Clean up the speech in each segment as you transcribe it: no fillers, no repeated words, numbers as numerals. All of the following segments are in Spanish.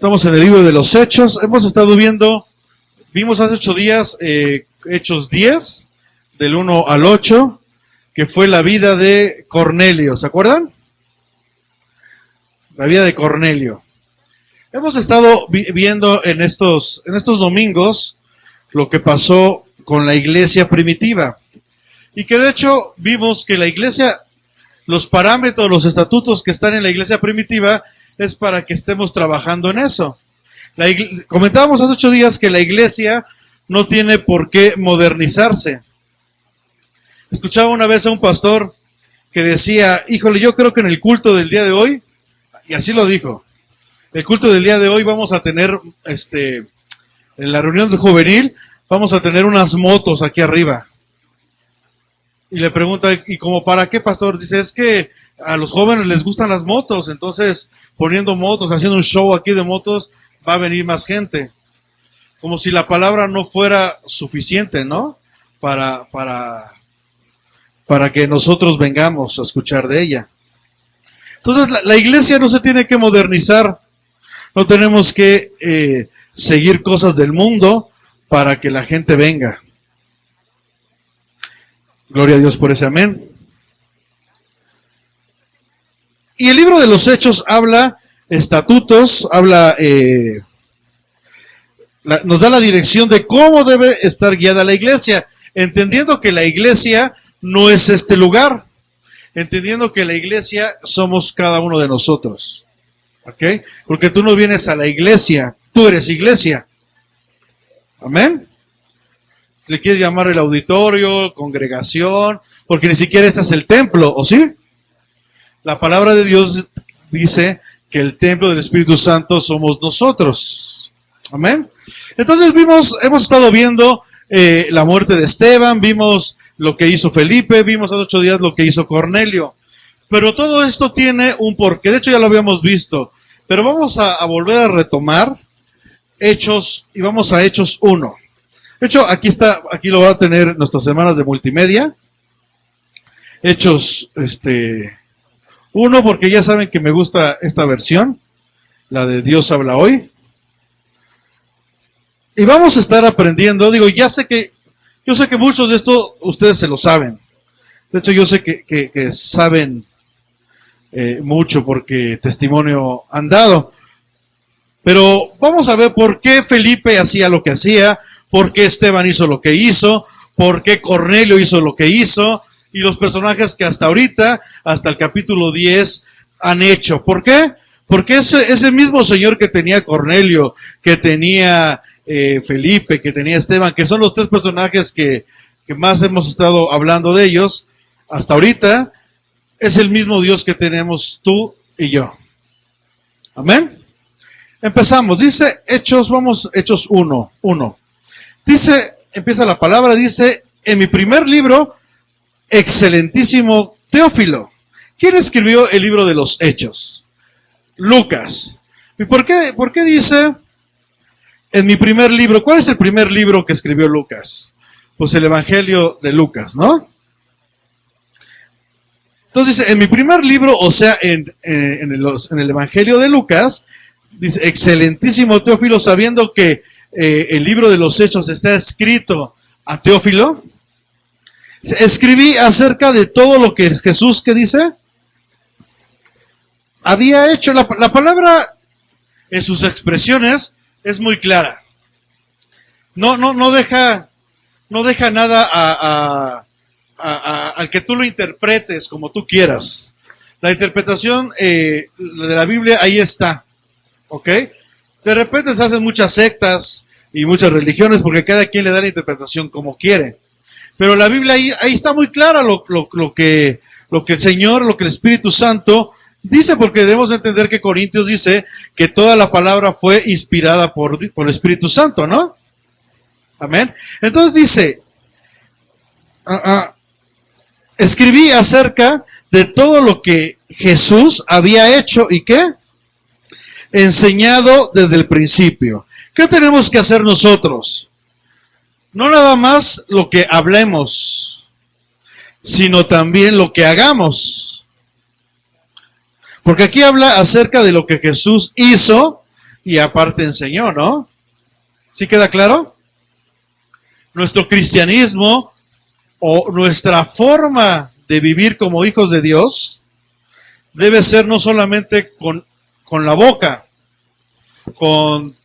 Estamos en el libro de los Hechos. Hemos estado vimos hace 8 días Hechos 10, del 1 al 8, que fue la vida de Cornelio. ¿Se acuerdan? La vida de Cornelio. Hemos estado viendo en estos domingos lo que pasó con la iglesia primitiva. Y que de hecho vimos que la iglesia, los parámetros, los estatutos que están en la iglesia primitiva es para que estemos trabajando en eso. Comentábamos hace 8 días que la iglesia no tiene por qué modernizarse. Escuchaba una vez a un pastor que decía, híjole, yo creo que en el culto del día de hoy, y así lo dijo, el culto del día de hoy vamos a tener, en la reunión de juvenil, vamos a tener unas motos aquí arriba. Y le pregunta, ¿y como para qué, pastor? Dice, es que a los jóvenes les gustan las motos, entonces poniendo motos, haciendo un show aquí de motos, va a venir más gente. Como si la palabra no fuera suficiente, ¿no? Para que nosotros vengamos a escuchar de ella. Entonces la iglesia no se tiene que modernizar, no tenemos que seguir cosas del mundo para que la gente venga. Gloria a Dios por ese amén. Y el libro de los Hechos habla estatutos, nos da la dirección de cómo debe estar guiada la iglesia, entendiendo que la iglesia no es este lugar, entendiendo que la iglesia somos cada uno de nosotros, ¿ok? Porque tú no vienes a la iglesia, tú eres iglesia, amén. Si le quieres llamar el auditorio, congregación, porque ni siquiera este es el templo, ¿o sí? La palabra de Dios dice que el templo del Espíritu Santo somos nosotros. Amén. Entonces hemos estado viendo la muerte de Esteban, vimos lo que hizo Felipe, vimos hace 8 días lo que hizo Cornelio. Pero todo esto tiene un porqué, de hecho ya lo habíamos visto, pero vamos a volver a retomar Hechos y vamos a Hechos 1. De hecho, aquí lo va a tener nuestras semanas de multimedia. Hechos 1, porque ya saben que me gusta esta versión, la de Dios habla hoy. Y vamos a estar aprendiendo, yo sé que muchos de esto ustedes se lo saben. De hecho, yo sé que saben mucho porque testimonio han dado. Pero vamos a ver por qué Felipe hacía lo que hacía, por qué Esteban hizo lo que hizo, por qué Cornelio hizo lo que hizo, y los personajes que hasta ahorita, hasta el capítulo 10, han hecho. ¿Por qué? Porque ese mismo Señor que tenía Cornelio, que tenía Felipe, que tenía Esteban, que son los 3 personajes que más hemos estado hablando de ellos, hasta ahorita, es el mismo Dios que tenemos tú y yo. Amén. Empezamos, dice Hechos 1. Dice, empieza la palabra, dice, en mi primer libro, excelentísimo Teófilo. ¿Quién escribió el libro de los Hechos? Lucas. ¿Y por qué dice en mi primer libro? ¿Cuál es el primer libro que escribió Lucas? Pues el Evangelio de Lucas, ¿no? Entonces dice, en mi primer libro, o sea, en el Evangelio de Lucas, dice, excelentísimo Teófilo, sabiendo que el libro de los Hechos está escrito a Teófilo, escribí acerca de todo lo que Jesús, ¿qué dice? Había hecho. La palabra en sus expresiones es muy clara. No deja nada al que tú lo interpretes como tú quieras. La interpretación de la Biblia ahí está, ¿ok? De repente se hacen muchas sectas y muchas religiones porque cada quien le da la interpretación como quiere. Pero la Biblia ahí está muy clara lo que el Señor, lo que el Espíritu Santo dice, porque debemos entender que Corintios dice que toda la palabra fue inspirada por el Espíritu Santo, ¿no? Amén. Entonces dice, escribí acerca de todo lo que Jesús había hecho y ¿qué? Enseñado desde el principio. ¿Qué tenemos que hacer nosotros? No nada más lo que hablemos, sino también lo que hagamos. Porque aquí habla acerca de lo que Jesús hizo y aparte enseñó, ¿no? ¿Sí queda claro? Nuestro cristianismo o nuestra forma de vivir como hijos de Dios debe ser no solamente con la boca, con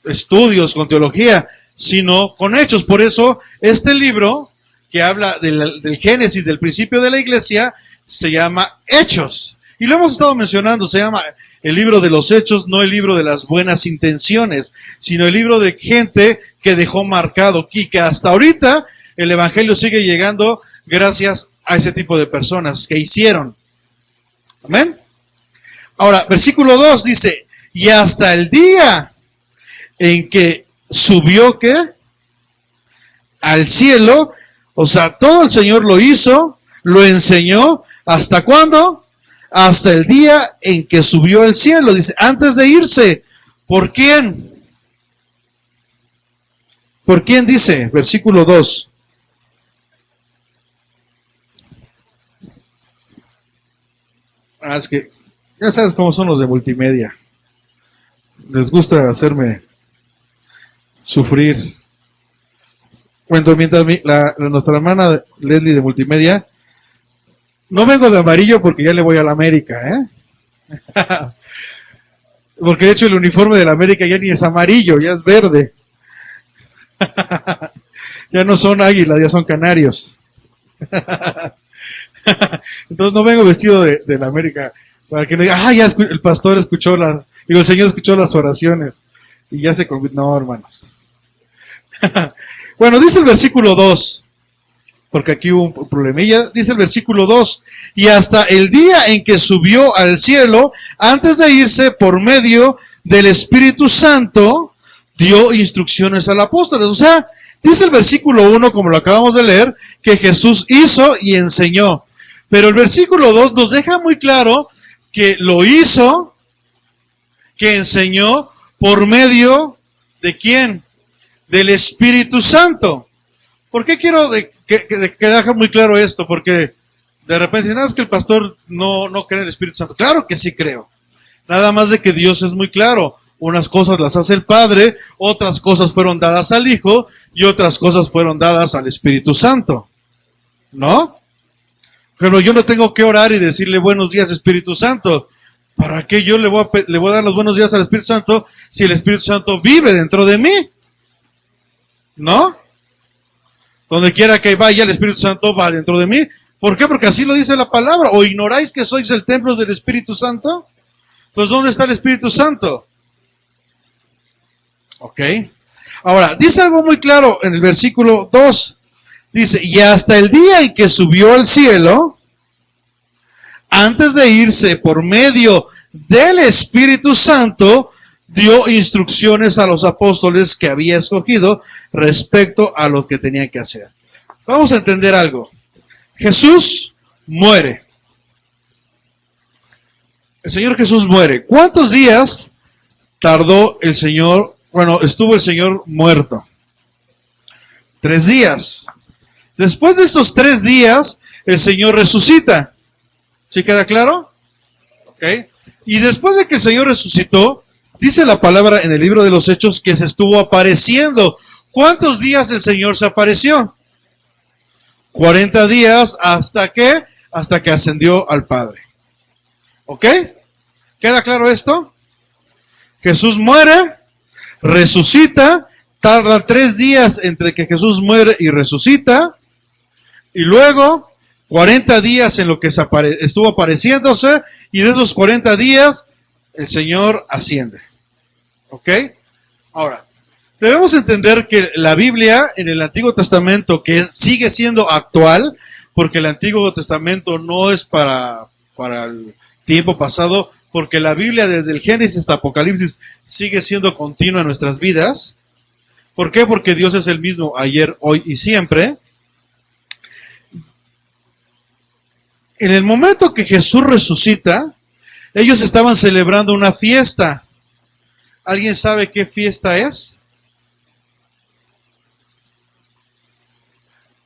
estudios, con teología, sino con hechos. Por eso este libro que habla del Génesis, del principio de la iglesia, se llama Hechos. Y lo hemos estado mencionando, se llama el libro de los hechos, no el libro de las buenas intenciones, sino el libro de gente que dejó marcado y que hasta ahorita el evangelio sigue llegando gracias a ese tipo de personas que hicieron. Amén. Ahora, versículo 2 dice, y hasta el día en que subió, ¿qué? Al cielo, o sea, todo el Señor lo hizo, lo enseñó, ¿hasta cuándo? Hasta el día en que subió al cielo. Dice, antes de irse, ¿por quién? ¿Por quién dice? Versículo 2. Es que ya sabes cómo son los de multimedia. Les gusta hacerme sufrir. Bueno, mientras nuestra hermana Leslie de multimedia, no vengo de amarillo porque ya le voy a la América, ¿eh? Porque de hecho el uniforme de la América ya ni es amarillo, ya es verde. Ya no son águilas, ya son canarios. Entonces no vengo vestido de la América para que no diga, ya el pastor escuchó el Señor escuchó las oraciones y ya se convirtió. No, hermanos. Bueno, dice el versículo 2, porque aquí hubo un problemilla, dice el versículo 2, y hasta el día en que subió al cielo, antes de irse por medio del Espíritu Santo, dio instrucciones al apóstol. O sea, dice el versículo 1, como lo acabamos de leer, que Jesús hizo y enseñó. Pero el versículo 2 nos deja muy claro que lo hizo, que enseñó por medio de ¿quién? Del Espíritu Santo. ¿Por qué quiero que deje muy claro esto? Porque de repente dicen, es que el pastor no cree en el Espíritu Santo. Claro que sí creo. Nada más de que Dios es muy claro. Unas cosas las hace el Padre, otras cosas fueron dadas al Hijo y otras cosas fueron dadas al Espíritu Santo. ¿No? Pero yo no tengo que orar y decirle buenos días, Espíritu Santo. ¿Para qué yo le voy a dar los buenos días al Espíritu Santo si el Espíritu Santo vive dentro de mí? ¿No? Donde quiera que vaya, el Espíritu Santo va dentro de mí. ¿Por qué? Porque así lo dice la palabra. ¿O ignoráis que sois el templo del Espíritu Santo? Entonces, ¿dónde está el Espíritu Santo? Ok. Ahora, dice algo muy claro en el versículo 2. Dice, y hasta el día en que subió al cielo, antes de irse por medio del Espíritu Santo, dio instrucciones a los apóstoles que había escogido respecto a lo que tenían que hacer. Vamos a entender algo. Jesús muere. El Señor Jesús muere. ¿Cuántos días tardó el Señor? Bueno, estuvo el Señor muerto. 3 días. Después de estos 3 días, el Señor resucita. ¿Sí queda claro? Ok. Y después de que el Señor resucitó, dice la palabra en el libro de los Hechos que se estuvo apareciendo. ¿Cuántos días el Señor se apareció? 40 días, ¿hasta qué? Hasta que ascendió al Padre. ¿Ok? ¿Queda claro esto? Jesús muere, resucita, tarda 3 días entre que Jesús muere y resucita, y luego 40 días en lo que estuvo apareciéndose, y de esos 40 días el Señor asciende. ¿Ok? Ahora, debemos entender que la Biblia en el Antiguo Testamento, que sigue siendo actual, porque el Antiguo Testamento no es para el tiempo pasado, porque la Biblia desde el Génesis hasta Apocalipsis sigue siendo continua en nuestras vidas. ¿Por qué? Porque Dios es el mismo ayer, hoy y siempre. En el momento que Jesús resucita, ellos estaban celebrando una fiesta. ¿Alguien sabe qué fiesta es?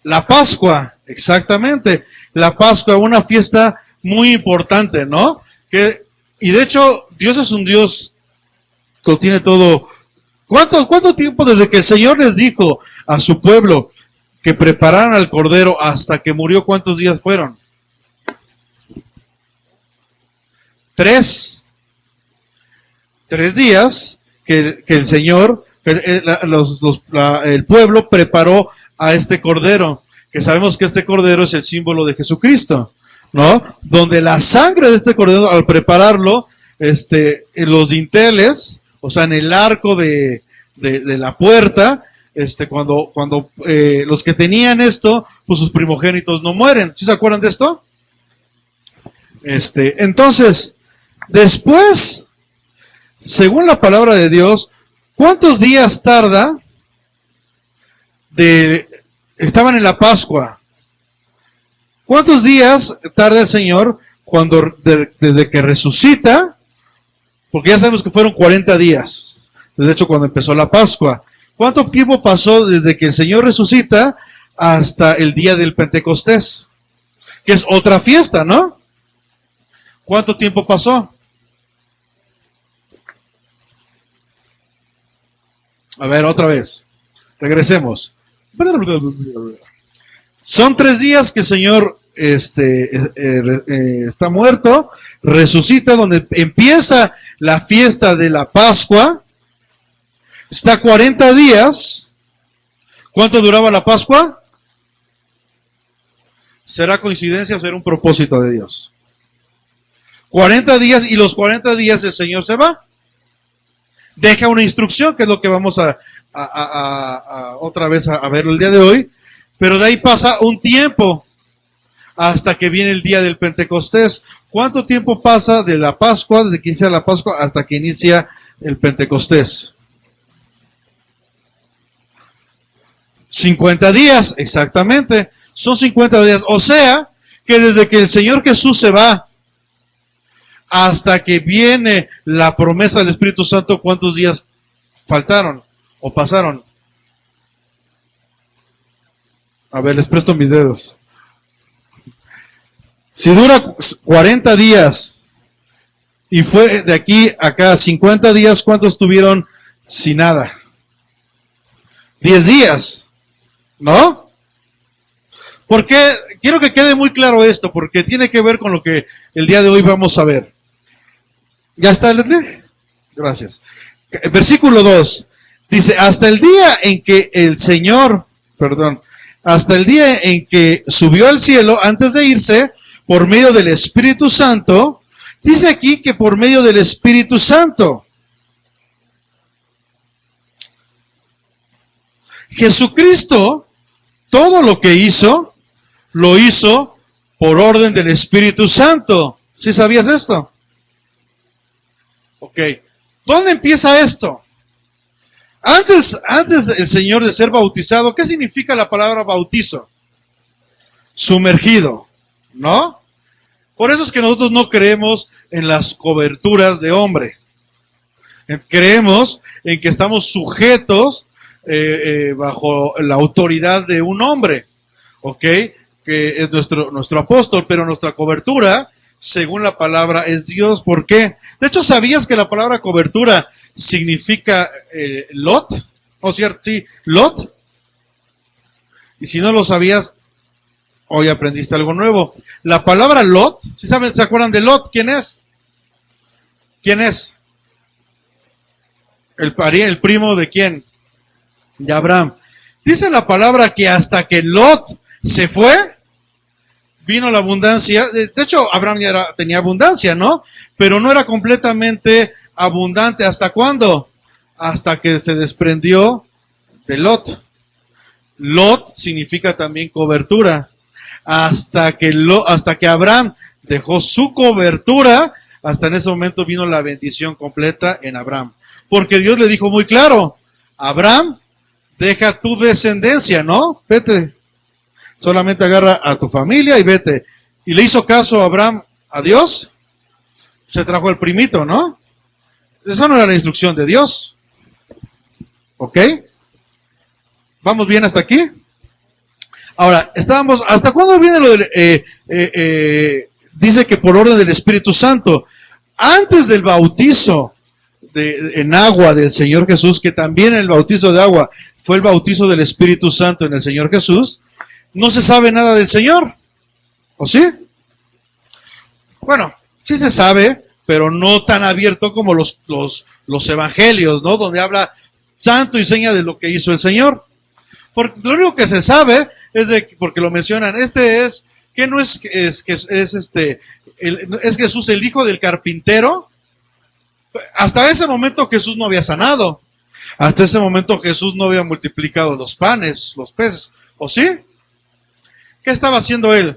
La Pascua, exactamente. La Pascua, una fiesta muy importante, ¿no? Y de hecho, Dios es un Dios lo tiene todo. ¿Cuánto tiempo desde que el Señor les dijo a su pueblo que prepararan al cordero hasta que murió? ¿Cuántos días fueron? 3 días que el Señor, el pueblo preparó a este cordero, que sabemos que este cordero es el símbolo de Jesucristo, ¿no? Donde la sangre de este cordero, al prepararlo, en los dinteles, o sea, en el arco de la puerta, cuando los que tenían esto, pues sus primogénitos no mueren. ¿Sí se acuerdan de esto? Entonces, después, según la palabra de Dios, ¿cuántos días tarda estaban en la Pascua? ¿Cuántos días tarda el Señor desde que resucita? Porque ya sabemos que fueron 40 días, de hecho cuando empezó la Pascua. ¿Cuánto tiempo pasó desde que el Señor resucita hasta el día del Pentecostés? Que es otra fiesta, ¿no? ¿Cuánto tiempo pasó? A ver, otra vez. Regresemos. Son 3 días que el Señor está muerto, resucita, donde empieza la fiesta de la Pascua. Está 40 días. ¿Cuánto duraba la Pascua? ¿Será coincidencia o será un propósito de Dios? 40 días, y los 40 días el Señor se va. Deja una instrucción, que es lo que vamos a otra vez a ver el día de hoy. Pero de ahí pasa un tiempo hasta que viene el día del Pentecostés. ¿Cuánto tiempo pasa de la Pascua, desde que inicia la Pascua hasta que inicia el Pentecostés? 50 días, exactamente. Son 50 días. O sea, que desde que el Señor Jesús se va hasta que viene la promesa del Espíritu Santo, ¿cuántos días faltaron o pasaron? A ver, les presto mis dedos. Si dura 40 días y fue de aquí a acá 50 días, ¿cuántos estuvieron sin nada? 10 días, ¿no? Porque quiero que quede muy claro esto, porque tiene que ver con lo que el día de hoy vamos a ver. ¿Ya está, Leslie? Gracias. Versículo 2 dice: hasta el día en que hasta el día en que subió al cielo, antes de irse, por medio del Espíritu Santo. Dice aquí que por medio del Espíritu Santo. Jesucristo, todo lo que hizo, lo hizo por orden del Espíritu Santo. ¿Sí sabías esto? Ok. ¿Dónde empieza esto? Antes el Señor de ser bautizado, ¿qué significa la palabra bautizo? Sumergido, ¿no? Por eso es que nosotros no creemos en las coberturas de hombre. Creemos en que estamos sujetos bajo la autoridad de un hombre, ¿ok? Que es nuestro apóstol, pero nuestra cobertura, según la palabra, es Dios. ¿Por qué? De hecho, ¿sabías que la palabra cobertura significa Lot? ¿No es cierto? Sí, Lot. Y si no lo sabías, hoy aprendiste algo nuevo. La palabra Lot, ¿sí saben, se acuerdan de Lot? ¿Quién es? ¿Quién es? El primo de quién? De Abraham. Dice la palabra que hasta que Lot se fue, vino la abundancia. De hecho, Abraham ya tenía abundancia, ¿no? Pero no era completamente abundante. ¿Hasta cuándo? Hasta que se desprendió de Lot. Lot significa también cobertura. Hasta que Abraham dejó su cobertura, hasta en ese momento vino la bendición completa en Abraham. Porque Dios le dijo muy claro: Abraham, deja tu descendencia, ¿no? Vete. Solamente agarra a tu familia y vete. ¿Y le hizo caso a Abraham a Dios? Se trajo el primito, ¿no? Esa no era la instrucción de Dios. ¿Ok? ¿Vamos bien hasta aquí? Ahora, ¿hasta cuándo viene lo del, dice que por orden del Espíritu Santo? Antes del bautizo en agua del Señor Jesús, que también el bautizo de agua fue el bautizo del Espíritu Santo en el Señor Jesús, no se sabe nada del Señor. ¿O sí? Bueno, sí se sabe, pero no tan abierto como los evangelios, ¿no? Donde habla santo y seña de lo que hizo el Señor. Porque lo único que se sabe es porque lo mencionan, es Jesús el hijo del carpintero. Hasta ese momento Jesús no había sanado. Hasta ese momento Jesús no había multiplicado los panes, los peces. ¿O sí? ¿Qué estaba haciendo él?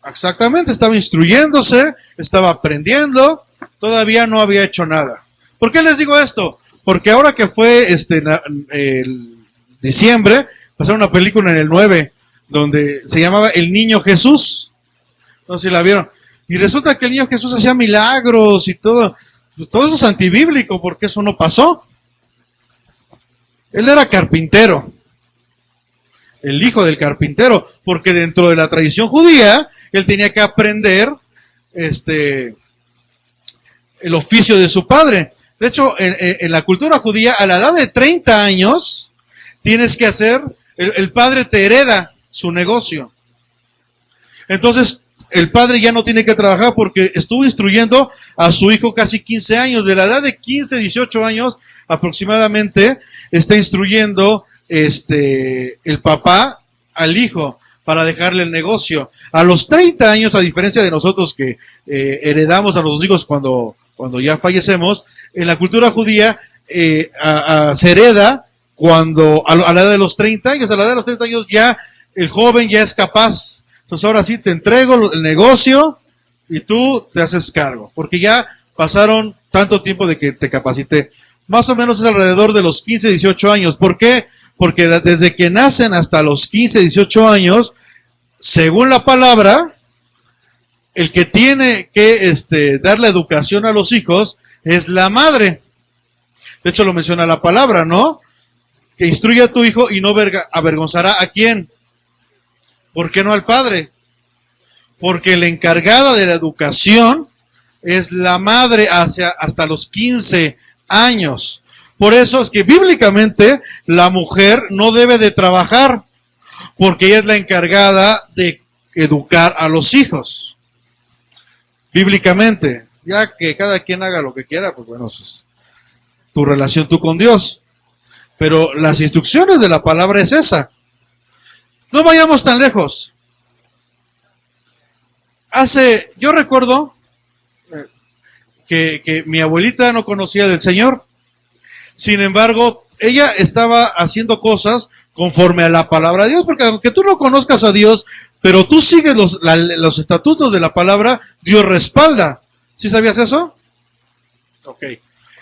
Exactamente, estaba instruyéndose, estaba aprendiendo, todavía no había hecho nada. ¿Por qué les digo esto? Porque ahora que fue el diciembre, pasaron una película en el 9, donde se llamaba El Niño Jesús. No sé si la vieron. Y resulta que el Niño Jesús hacía milagros y todo. Todo eso es antibíblico, porque eso no pasó. Él era carpintero. El hijo del carpintero. Porque dentro de la tradición judía, él tenía que aprender el oficio de su padre. De hecho, en la cultura judía, a la edad de 30 años, tienes que hacer, el padre te hereda su negocio. Entonces, el padre ya no tiene que trabajar porque estuvo instruyendo a su hijo casi 15 años. De la edad de 15, 18 años aproximadamente, está instruyendo el papá al hijo para dejarle el negocio. A los 30 años, a diferencia de nosotros que heredamos a los hijos cuando ya fallecemos, en la cultura judía se hereda cuando a la edad de los 30 años. A la edad de los 30 años ya el joven ya es capaz. Entonces ahora sí te entrego el negocio y tú te haces cargo, porque ya pasaron tanto tiempo de que te capacité. Más o menos es alrededor de los 15, 18 años. ¿Por qué? Porque desde que nacen hasta los 15, 18 años, según la palabra, el que tiene que dar la educación a los hijos es la madre. De hecho lo menciona la palabra, ¿no? Que instruya a tu hijo y no avergonzará a quién. ¿Por qué no al padre? Porque la encargada de la educación es la madre hasta los 15 años. Por eso es que bíblicamente la mujer no debe de trabajar, porque ella es la encargada de educar a los hijos. Bíblicamente, ya que cada quien haga lo que quiera, pues bueno, es tu relación tú con Dios. Pero las instrucciones de la palabra es esa. No vayamos tan lejos. Yo recuerdo que mi abuelita no conocía del Señor. Sin embargo, ella estaba haciendo cosas conforme a la palabra de Dios, porque aunque tú no conozcas a Dios, pero tú sigues los estatutos de la palabra, Dios respalda. ¿Sí sabías eso? Ok.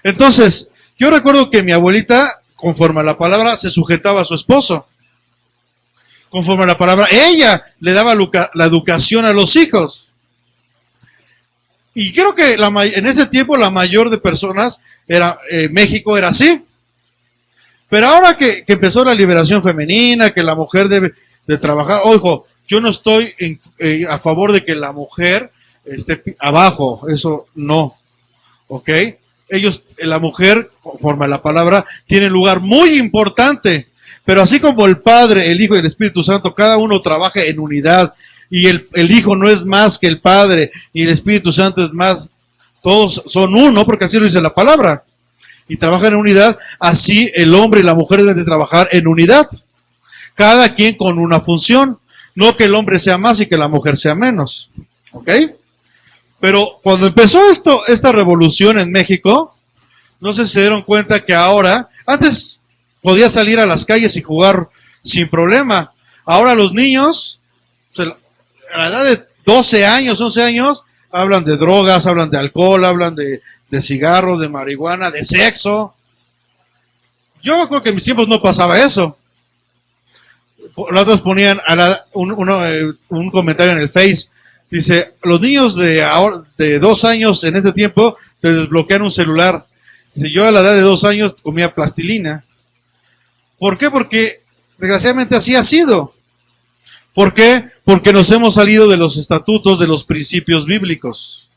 Entonces, yo recuerdo que mi abuelita, conforme a la palabra, se sujetaba a su esposo. Conforme a la palabra, ella le daba la educación a los hijos. Y creo que en ese tiempo la mayor de personas, México era así. Pero ahora que empezó la liberación femenina, que la mujer debe de trabajar, ojo, yo no estoy a favor de que la mujer esté abajo, eso no, ¿ok? La mujer, conforme a la palabra, tiene un lugar muy importante. Pero así como el Padre, el Hijo y el Espíritu Santo, cada uno trabaja en unidad, y el Hijo no es más que el Padre, y el Espíritu Santo es más, todos son uno, porque así lo dice la palabra, y trabajan en unidad, así el hombre y la mujer deben de trabajar en unidad, cada quien con una función, no que el hombre sea más y que la mujer sea menos, ¿ok? Pero cuando empezó esta revolución en México, no sé si se dieron cuenta que ahora, antes podía salir a las calles y jugar sin problema. Ahora los niños, a la edad de 12 años, 11 años, hablan de drogas, hablan de alcohol, hablan de cigarros, de marihuana, de sexo. Yo me acuerdo que en mis tiempos no pasaba eso. Los otros ponían un comentario en el Face. Dice, los niños de 2 años en este tiempo te desbloquean un celular. Dice, yo a la edad de 2 años comía plastilina. ¿Por qué? Porque desgraciadamente así ha sido. ¿Por qué? Porque nos hemos salido de los estatutos, de los principios bíblicos.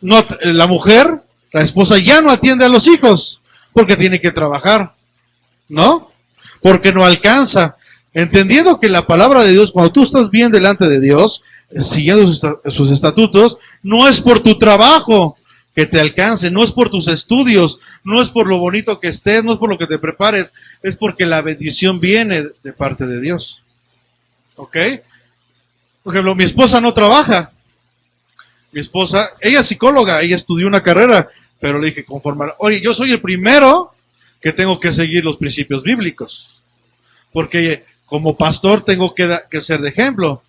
no, la mujer, la esposa ya no atiende a los hijos porque tiene que trabajar, ¿no? Porque no alcanza. Entendiendo que la palabra de Dios, cuando tú estás bien delante de Dios, siguiendo sus estatutos, no es por tu trabajo que te alcance, no es por tus estudios, no es por lo bonito que estés, no es por lo que te prepares, es porque la bendición viene de parte de Dios. ¿Ok? Por ejemplo, mi esposa no trabaja. Mi esposa, ella es psicóloga, ella estudió una carrera, pero le dije, oye, yo soy el primero que tengo que seguir los principios bíblicos, porque como pastor tengo que ser de ejemplo.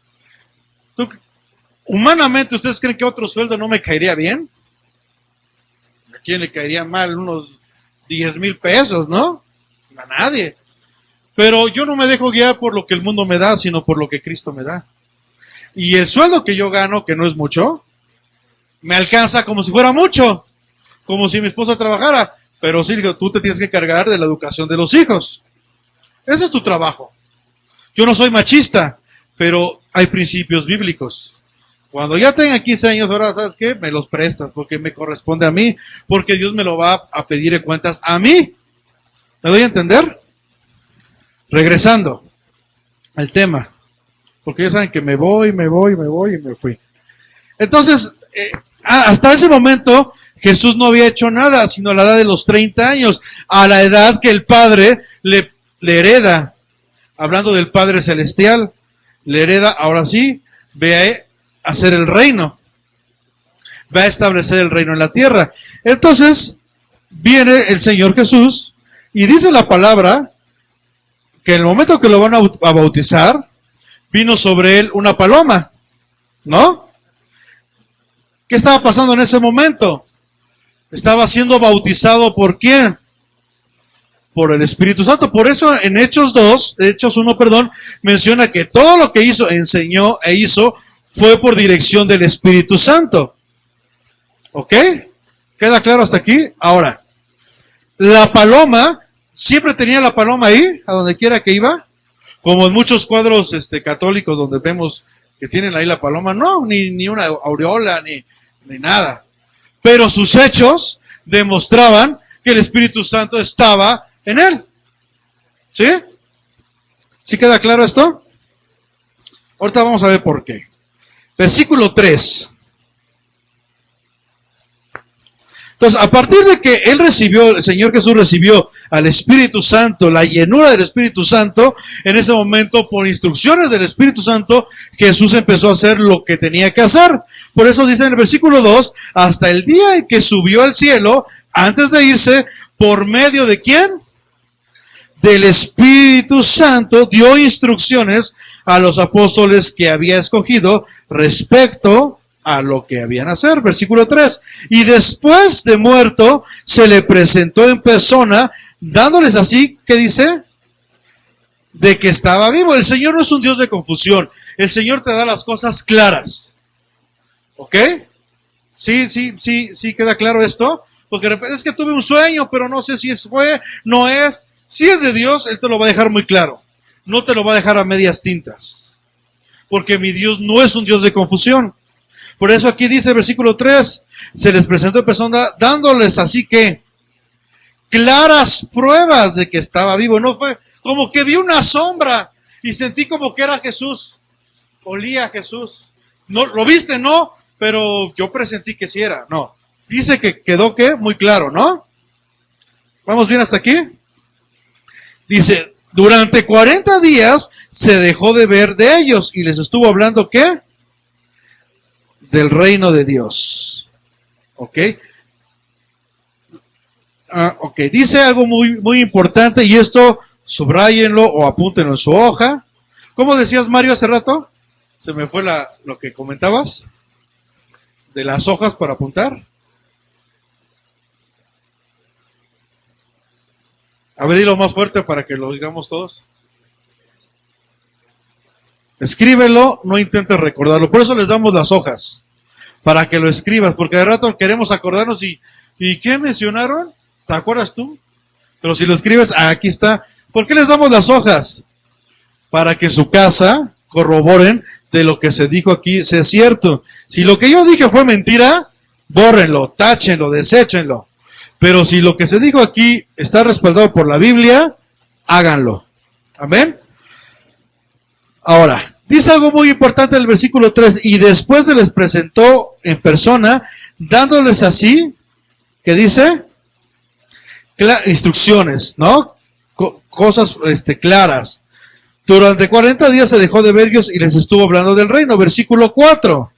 Humanamente, ¿ustedes creen que otro sueldo no me caería bien? ¿A quién le caería mal? Unos 10,000 pesos, ¿no? A nadie. Pero yo no me dejo guiar por lo que el mundo me da, sino por lo que Cristo me da. Y el sueldo que yo gano, que no es mucho, me alcanza como si fuera mucho, como si mi esposa trabajara. Pero sí, tú te tienes que cargar de la educación de los hijos. Ese es tu trabajo. Yo no soy machista, pero hay principios bíblicos. Cuando ya tenga 15 años, ahora, ¿sabes qué? Me los prestas, porque me corresponde a mí, porque Dios me lo va a pedir en cuentas a mí. ¿Me doy a entender? Regresando al tema, porque ya saben que me voy y me fui. Entonces, hasta ese momento, Jesús no había hecho nada, sino a la edad de los 30 años, a la edad que el Padre le hereda, hablando del Padre Celestial, le hereda, ahora sí, ve a hacer el reino, va a establecer el reino en la tierra. Entonces, viene el Señor Jesús y dice la palabra que en el momento que lo van a bautizar, vino sobre él una paloma, ¿no? ¿Qué estaba pasando en ese momento? Estaba siendo bautizado ¿por quién? Por el Espíritu Santo. Por eso en Hechos 1, menciona que todo lo que hizo, enseñó e hizo fue por dirección del Espíritu Santo. ¿Ok? ¿Queda claro hasta aquí? Ahora, la paloma, siempre tenía la paloma ahí, a donde quiera que iba, como en muchos cuadros católicos donde vemos que tienen ahí la paloma, no, ni una aureola, ni nada. Pero sus hechos demostraban que el Espíritu Santo estaba en él. ¿Sí? ¿Sí queda claro esto? Ahorita vamos a ver por qué. Versículo 3. Entonces, a partir de que el Señor Jesús recibió al Espíritu Santo, la llenura del Espíritu Santo, en ese momento, por instrucciones del Espíritu Santo, Jesús empezó a hacer lo que tenía que hacer. Por eso dice en el versículo 2, hasta el día en que subió al cielo, antes de irse, ¿por medio de quién? Del Espíritu Santo, dio instrucciones a los apóstoles que había escogido respecto a lo que habían hacer. Versículo 3. Y después de muerto, se le presentó en persona, dándoles así, ¿qué dice? De que estaba vivo. El Señor no es un Dios de confusión. El Señor te da las cosas claras. ¿Ok? Sí, queda claro esto. Porque de repente es que tuve un sueño, pero no sé si fue, no es. Si es de Dios, Él te lo va a dejar muy claro. No te lo va a dejar a medias tintas. Porque mi Dios no es un Dios de confusión. Por eso aquí dice el versículo 3, se les presentó en persona dándoles así que claras pruebas de que estaba vivo. No fue como que vi una sombra y sentí como que era Jesús. Olía a Jesús. No, ¿lo viste? No, pero yo presentí que sí era. No. Dice que quedó ¿qué? Muy claro, ¿no? ¿Vamos bien hasta aquí? Dice, durante 40 días se dejó de ver de ellos y les estuvo hablando ¿qué? Del reino de Dios. ¿Ok? Ok, dice algo muy importante y esto subrayenlo o apúntenlo en su hoja. ¿Cómo decías, Mario, hace rato? Se me fue lo que comentabas de las hojas para apuntar. A ver, dilo más fuerte para que lo digamos todos. Escríbelo, no intentes recordarlo. Por eso les damos las hojas, para que lo escribas, porque de rato queremos acordarnos ¿y qué mencionaron? ¿Te acuerdas tú? Pero si lo escribes, aquí está. ¿Por qué les damos las hojas? Para que en su casa corroboren de lo que se dijo aquí sea cierto. Si lo que yo dije fue mentira, bórrenlo, táchenlo, deséchenlo. Pero si lo que se dijo aquí está respaldado por la Biblia, háganlo. Amén. Ahora, dice algo muy importante en el versículo 3, y después se les presentó en persona, dándoles así, ¿qué dice? Instrucciones, ¿no? Cosas claras. Durante 40 días se dejó de verlos y les estuvo hablando del reino. Versículo 4.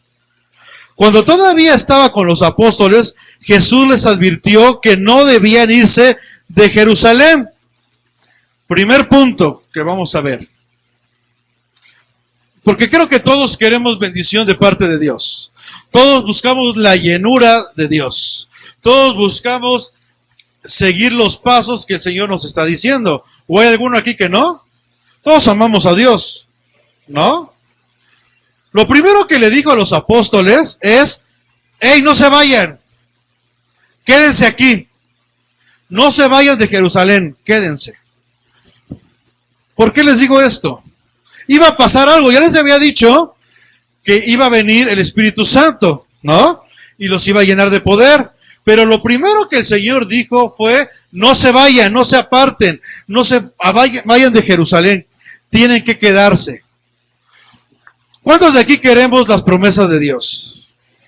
Cuando todavía estaba con los apóstoles, Jesús les advirtió que no debían irse de Jerusalén. Primer punto que vamos a ver. Porque creo que todos queremos bendición de parte de Dios. Todos buscamos la llenura de Dios. Todos buscamos seguir los pasos que el Señor nos está diciendo. ¿O hay alguno aquí que no? Todos amamos a Dios, ¿no? Lo primero que le dijo a los apóstoles es: ¡hey, no se vayan! Quédense aquí. No se vayan de Jerusalén, quédense. ¿Por qué les digo esto? Iba a pasar algo, ya les había dicho que iba a venir el Espíritu Santo, ¿no? Y los iba a llenar de poder. Pero lo primero que el Señor dijo fue: no se vayan, no se aparten, no se vayan de Jerusalén, tienen que quedarse. ¿Cuántos de aquí queremos las promesas de Dios?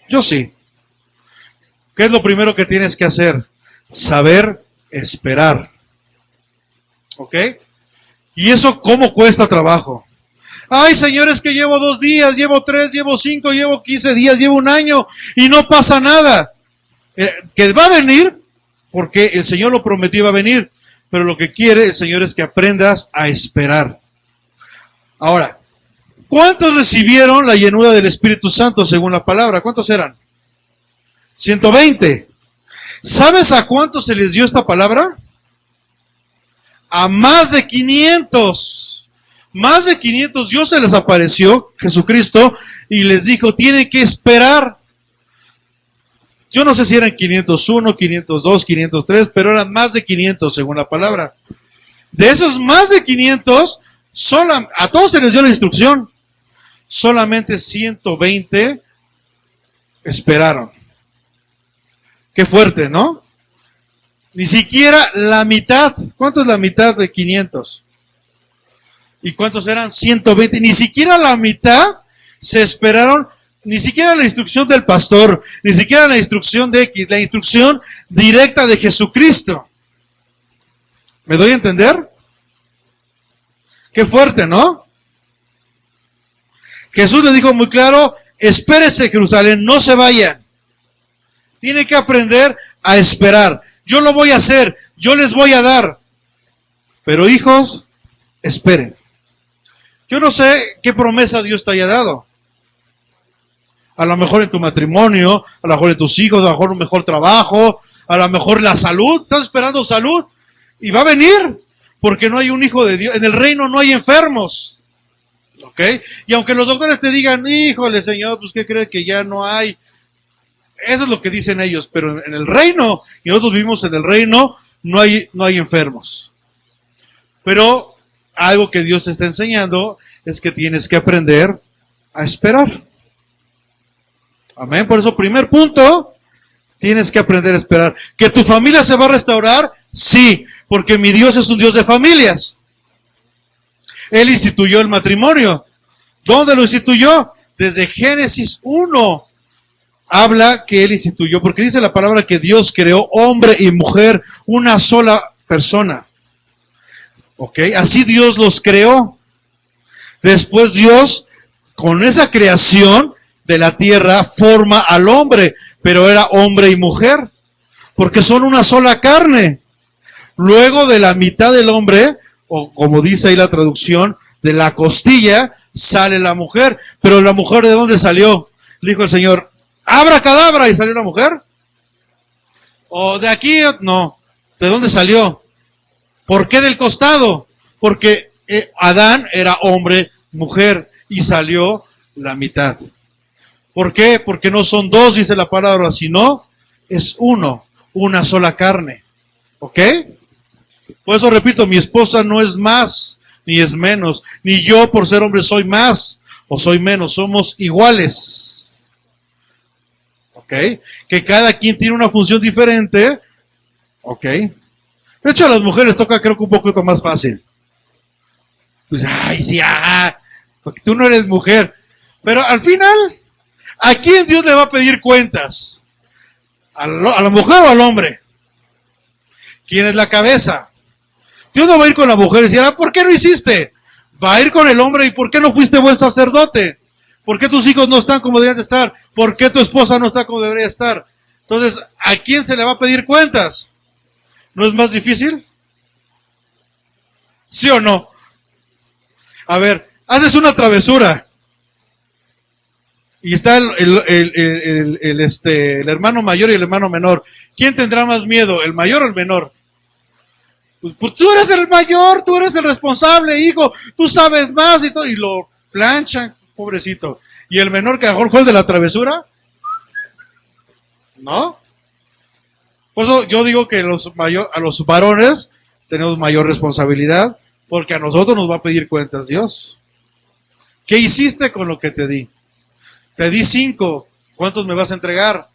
Yo sí. ¿Qué es lo primero que tienes que hacer? Saber esperar. ¿Ok? ¿Y eso cómo cuesta trabajo? Ay, Señor, es que llevo 2 días, llevo 3, llevo 5, llevo 15 días, llevo 1 año y no pasa nada. Que va a venir, porque el Señor lo prometió, va a venir. Pero lo que quiere el Señor es que aprendas a esperar. Ahora, ¿cuántos recibieron la llenura del Espíritu Santo según la palabra? ¿Cuántos eran? 120. ¿Sabes a cuántos se les dio esta palabra? A más de 500. Más de 500 Dios se les apareció, Jesucristo, y les dijo: tienen que esperar. Yo no sé si eran 501, 502, 503, pero eran más de 500 según la palabra. De esos más de 500, a todos se les dio la instrucción. Solamente 120 esperaron. Qué fuerte, ¿no? Ni siquiera la mitad. ¿Cuánto es la mitad de 500? ¿Y cuántos eran? 120. Ni siquiera la mitad se esperaron. Ni siquiera la instrucción del pastor, ni siquiera la instrucción de X, la instrucción directa de Jesucristo. ¿Me doy a entender? Qué fuerte, ¿no? Jesús le dijo muy claro: espérese, Jerusalén, no se vayan. Tiene que aprender a esperar. Yo lo voy a hacer, yo les voy a dar. Pero hijos, esperen. Yo no sé qué promesa Dios te haya dado. A lo mejor en tu matrimonio, a lo mejor en tus hijos, a lo mejor un mejor trabajo, a lo mejor la salud. Estás esperando salud y va a venir, porque no hay un hijo de Dios. En el reino no hay enfermos. ¿Ok? Y aunque los doctores te digan: híjole, Señor, pues ¿qué crees que ya no hay? Eso es lo que dicen ellos. Pero en el reino, y nosotros vivimos en el reino, no hay enfermos. Pero algo que Dios te está enseñando es que tienes que aprender a esperar. Amén. Por eso, primer punto, tienes que aprender a esperar. ¿Que tu familia se va a restaurar? Sí, porque mi Dios es un Dios de familias. Él instituyó el matrimonio. ¿Dónde lo instituyó? Desde Génesis 1 habla que Él instituyó, porque dice la palabra que Dios creó hombre y mujer, una sola persona. ¿Ok? Así Dios los creó. Después Dios, con esa creación de la tierra, forma al hombre, pero era hombre y mujer, porque son una sola carne. Luego de la mitad del hombre, o como dice ahí la traducción, de la costilla sale la mujer. Pero la mujer, ¿de dónde salió? Le dijo el Señor: abracadabra, y salió la mujer. O de aquí, no. ¿De dónde salió? ¿Por qué del costado? Porque Adán era hombre, mujer, y salió la mitad. ¿Por qué? Porque no son dos, dice la palabra, sino es uno, una sola carne. ¿Ok? Por eso repito, mi esposa no es más, ni es menos, ni yo por ser hombre soy más o soy menos, somos iguales. ¿Ok? ¿ok? Que cada quien tiene una función diferente, ¿ok? De hecho, a las mujeres toca creo que un poquito más fácil. Pues, ay, sí, porque tú no eres mujer. Pero al final, ¿a quién Dios le va a pedir cuentas? ¿A la mujer o al hombre? ¿Quién es la cabeza? Dios no va a ir con la mujer y decir, ¿por qué no hiciste? Va a ir con el hombre. ¿Y por qué no fuiste buen sacerdote? ¿Por qué tus hijos no están como deberían de estar? ¿Por qué tu esposa no está como debería estar? Entonces, ¿a quién se le va a pedir cuentas? ¿No es más difícil? ¿Sí o no? A ver, haces una travesura y está el hermano mayor y el hermano menor. ¿Quién tendrá más miedo, el mayor o el menor? Pues tú eres el mayor, tú eres el responsable, hijo, tú sabes más y todo, y lo planchan, pobrecito. ¿Y el menor que a lo mejor fue el de la travesura? ¿No? Por eso yo digo que a los varones tenemos mayor responsabilidad, porque a nosotros nos va a pedir cuentas Dios. ¿Qué hiciste con lo que te di? Te di 5, ¿cuántos me vas a entregar?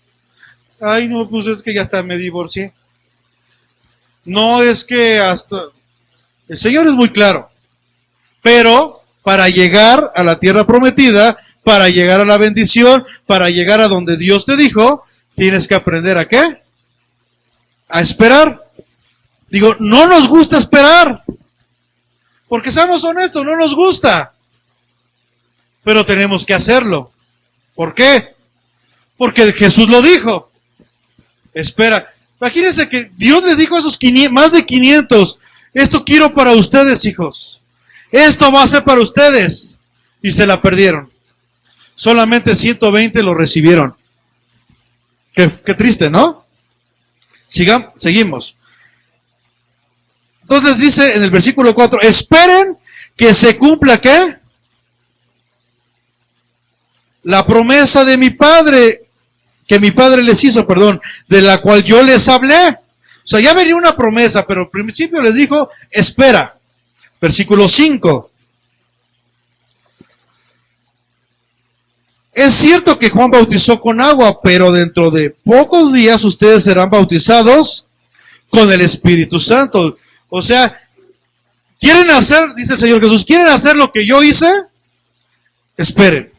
Ay, no, pues es que ya hasta me divorcié. No, es que hasta... El Señor es muy claro. Pero para llegar a la tierra prometida, para llegar a la bendición, para llegar a donde Dios te dijo, tienes que aprender ¿a qué? A esperar. Digo, no nos gusta esperar. Porque seamos honestos, no nos gusta. Pero tenemos que hacerlo. ¿Por qué? Porque Jesús lo dijo. Espera. Imagínense que Dios les dijo a esos más de 500, esto quiero para ustedes, hijos. Esto va a ser para ustedes. Y se la perdieron. Solamente 120 lo recibieron. Qué triste, ¿no? Seguimos. Entonces dice en el versículo 4, esperen que se cumpla ¿qué? La promesa de mi Padre, que mi Padre les hizo, de la cual yo les hablé. O sea, ya venía una promesa, pero al principio les dijo, espera. Versículo 5. Es cierto que Juan bautizó con agua, pero dentro de pocos días ustedes serán bautizados con el Espíritu Santo. O sea, ¿quieren hacer, dice el Señor Jesús, quieren hacer lo que yo hice? Esperen.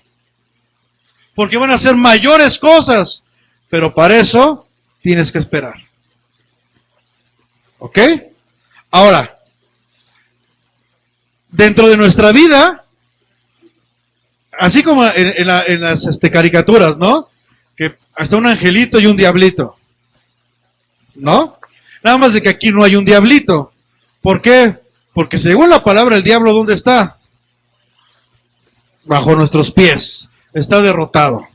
Porque van a hacer mayores cosas, pero para eso tienes que esperar. ¿Ok? Ahora, dentro de nuestra vida, así como en las caricaturas, ¿no? Que hasta un angelito y un diablito, ¿no? Nada más de que aquí no hay un diablito. ¿Por qué? Porque según la palabra, el diablo, ¿dónde está? Bajo nuestros pies. Está derrotado.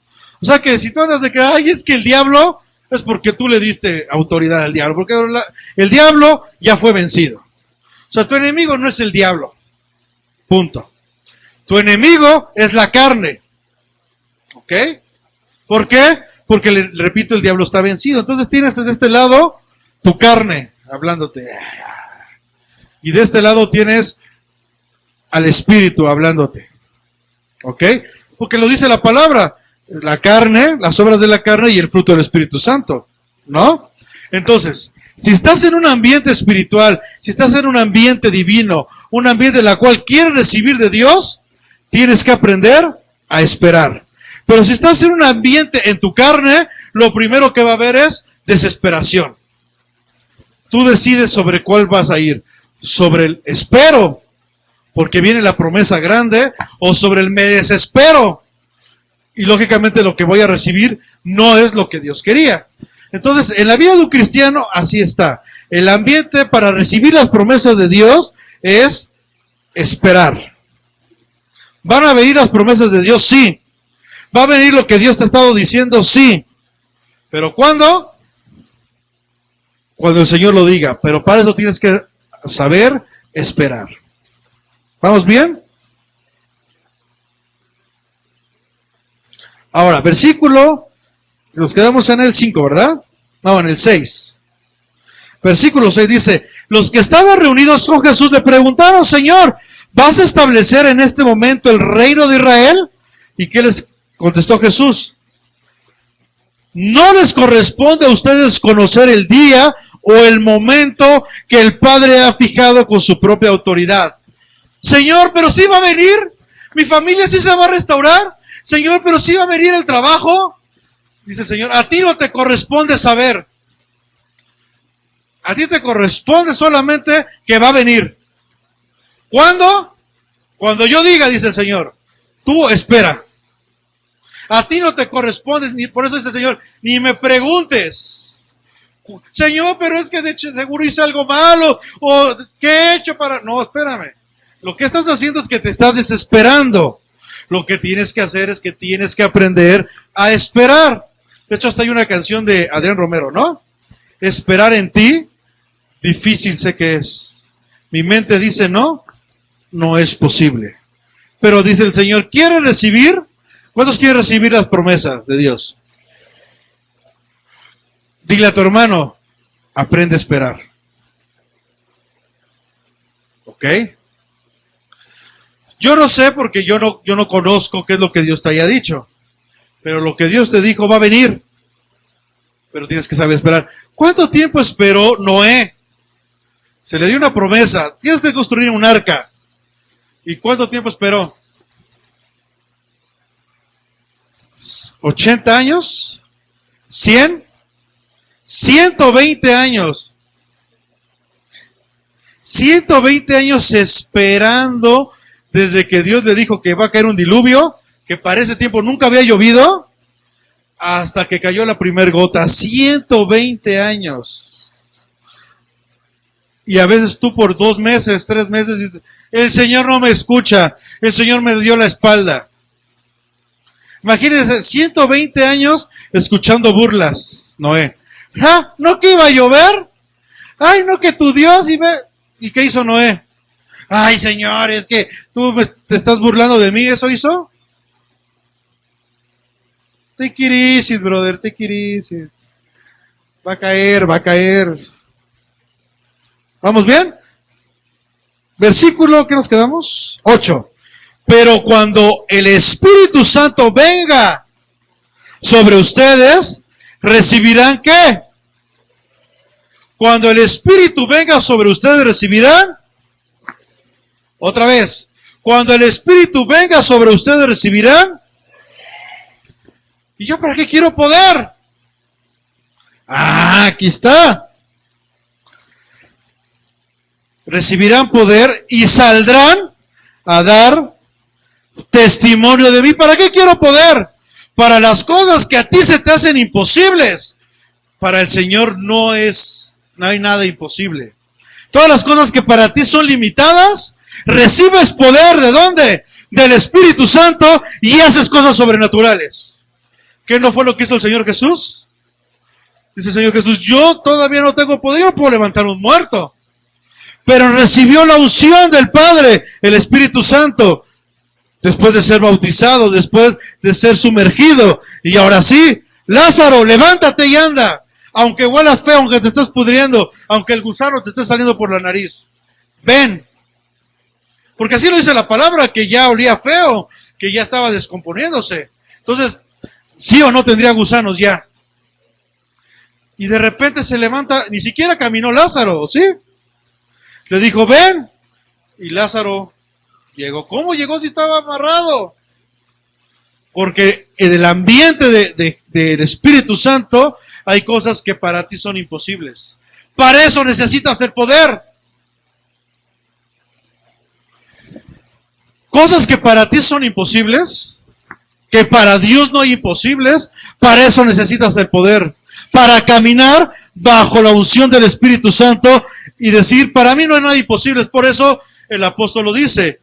O sea que si tú andas de que, ay, es que el diablo, es porque tú le diste autoridad al diablo. Porque el diablo ya fue vencido. O sea, tu enemigo no es el diablo. Punto. Tu enemigo es la carne. ¿Ok? ¿Por qué? Porque, le repito, el diablo está vencido. Entonces tienes de este lado tu carne hablándote. Y de este lado tienes al Espíritu hablándote. ¿Ok? Porque lo dice la palabra. La carne, las obras de la carne y el fruto del Espíritu Santo. ¿No? Entonces, si estás en un ambiente espiritual, si estás en un ambiente divino, un ambiente en el cual quieres recibir de Dios, tienes que aprender a esperar. Pero si estás en un ambiente en tu carne, lo primero que va a haber es desesperación. Tú decides sobre cuál vas a ir. Sobre el espero, porque viene la promesa grande, o sobre el me desespero. Y lógicamente lo que voy a recibir no es lo que Dios quería. Entonces, en la vida de un cristiano, así está. El ambiente para recibir las promesas de Dios es esperar. ¿Van a venir las promesas de Dios? Sí. ¿Va a venir lo que Dios te ha estado diciendo? Sí. ¿Pero cuándo? Cuando el Señor lo diga. Pero para eso tienes que saber esperar. ¿Vamos bien? Ahora, versículo, nos quedamos en el 5, ¿verdad? No, en el 6. Versículo 6 dice, los que estaban reunidos con Jesús le preguntaron, Señor, ¿vas a establecer en este momento el reino de Israel? ¿Y qué les contestó Jesús? No les corresponde a ustedes conocer el día o el momento que el Padre ha fijado con su propia autoridad. Señor, pero sí va a venir. Mi familia sí se va a restaurar. Señor, pero sí va a venir el trabajo. Dice el Señor, a ti no te corresponde saber. A ti te corresponde solamente que va a venir. ¿Cuándo? Cuando yo diga, dice el Señor. Tú espera. A ti no te corresponde, ni por eso dice el Señor, ni me preguntes. Señor, pero es que de hecho seguro hice algo malo. O ¿qué he hecho para...? No, espérame. Lo que estás haciendo es que te estás desesperando. Lo que tienes que hacer es que tienes que aprender a esperar. De hecho, hasta hay una canción de Adrián Romero, ¿no? Esperar en ti, difícil sé que es. Mi mente dice no, no es posible. Pero dice el Señor, ¿quiere recibir? ¿Cuántos quieren recibir las promesas de Dios? Dile a tu hermano, aprende a esperar. ¿Ok? Yo no sé porque yo no conozco qué es lo que Dios te haya dicho. Pero lo que Dios te dijo va a venir. Pero tienes que saber esperar. ¿Cuánto tiempo esperó Noé? Se le dio una promesa. Tienes que construir un arca. ¿Y cuánto tiempo esperó? 80 años, 100, 120 años. 120 años esperando desde que Dios le dijo que va a caer un diluvio, que para ese tiempo nunca había llovido, hasta que cayó la primer gota. 120 años. Y a veces tú por 2 meses, 3 meses dices, el Señor no me escucha, el Señor me dio la espalda. Imagínense, 120 años escuchando burlas, Noé. ¿Ah? ¿No que iba a llover? Ay, no que tu Dios iba... ¿Y qué hizo Noé? Ay, Señor, es que tú te estás burlando de mí, ¿eso hizo? Take it easy, brother, take it easy. Va a caer, va a caer. ¿Vamos bien? Versículo, ¿qué nos quedamos? 8. Pero cuando el Espíritu Santo venga sobre ustedes, ¿recibirán qué? Cuando el Espíritu venga sobre ustedes, ¿recibirán? Otra vez. Cuando el Espíritu venga sobre ustedes, ¿recibirán? ¿Y yo para qué quiero poder? Ah, aquí está. Recibirán poder y saldrán a dar testimonio de mí. ¿Para qué quiero poder? Para las cosas que a ti se te hacen imposibles. Para el Señor no hay nada imposible. Todas las cosas que para ti son limitadas, recibes poder. ¿De dónde? Del Espíritu Santo, y haces cosas sobrenaturales. ¿Qué no fue lo que hizo el Señor Jesús? Dice el Señor Jesús, yo todavía no tengo poder, yo no puedo levantar un muerto. Pero recibió la unción del Padre, el Espíritu Santo, después de ser bautizado, después de ser sumergido. Y ahora sí, Lázaro, levántate y anda. Aunque huelas feo, aunque te estés pudriendo, aunque el gusano te esté saliendo por la nariz. Ven. Porque así lo dice la palabra, que ya olía feo, que ya estaba descomponiéndose. Entonces, sí o no tendría gusanos ya. Y de repente se levanta, ni siquiera caminó Lázaro, ¿sí? Le dijo, ven. Y Lázaro llegó. ¿Cómo llegó si estaba amarrado? Porque en el ambiente del Espíritu Santo hay cosas que para ti son imposibles. Para eso necesitas el poder. Cosas que para ti son imposibles, que para Dios no hay imposibles, para eso necesitas el poder. Para caminar bajo la unción del Espíritu Santo y decir, para mí no hay nada imposible. Por eso el apóstol lo dice,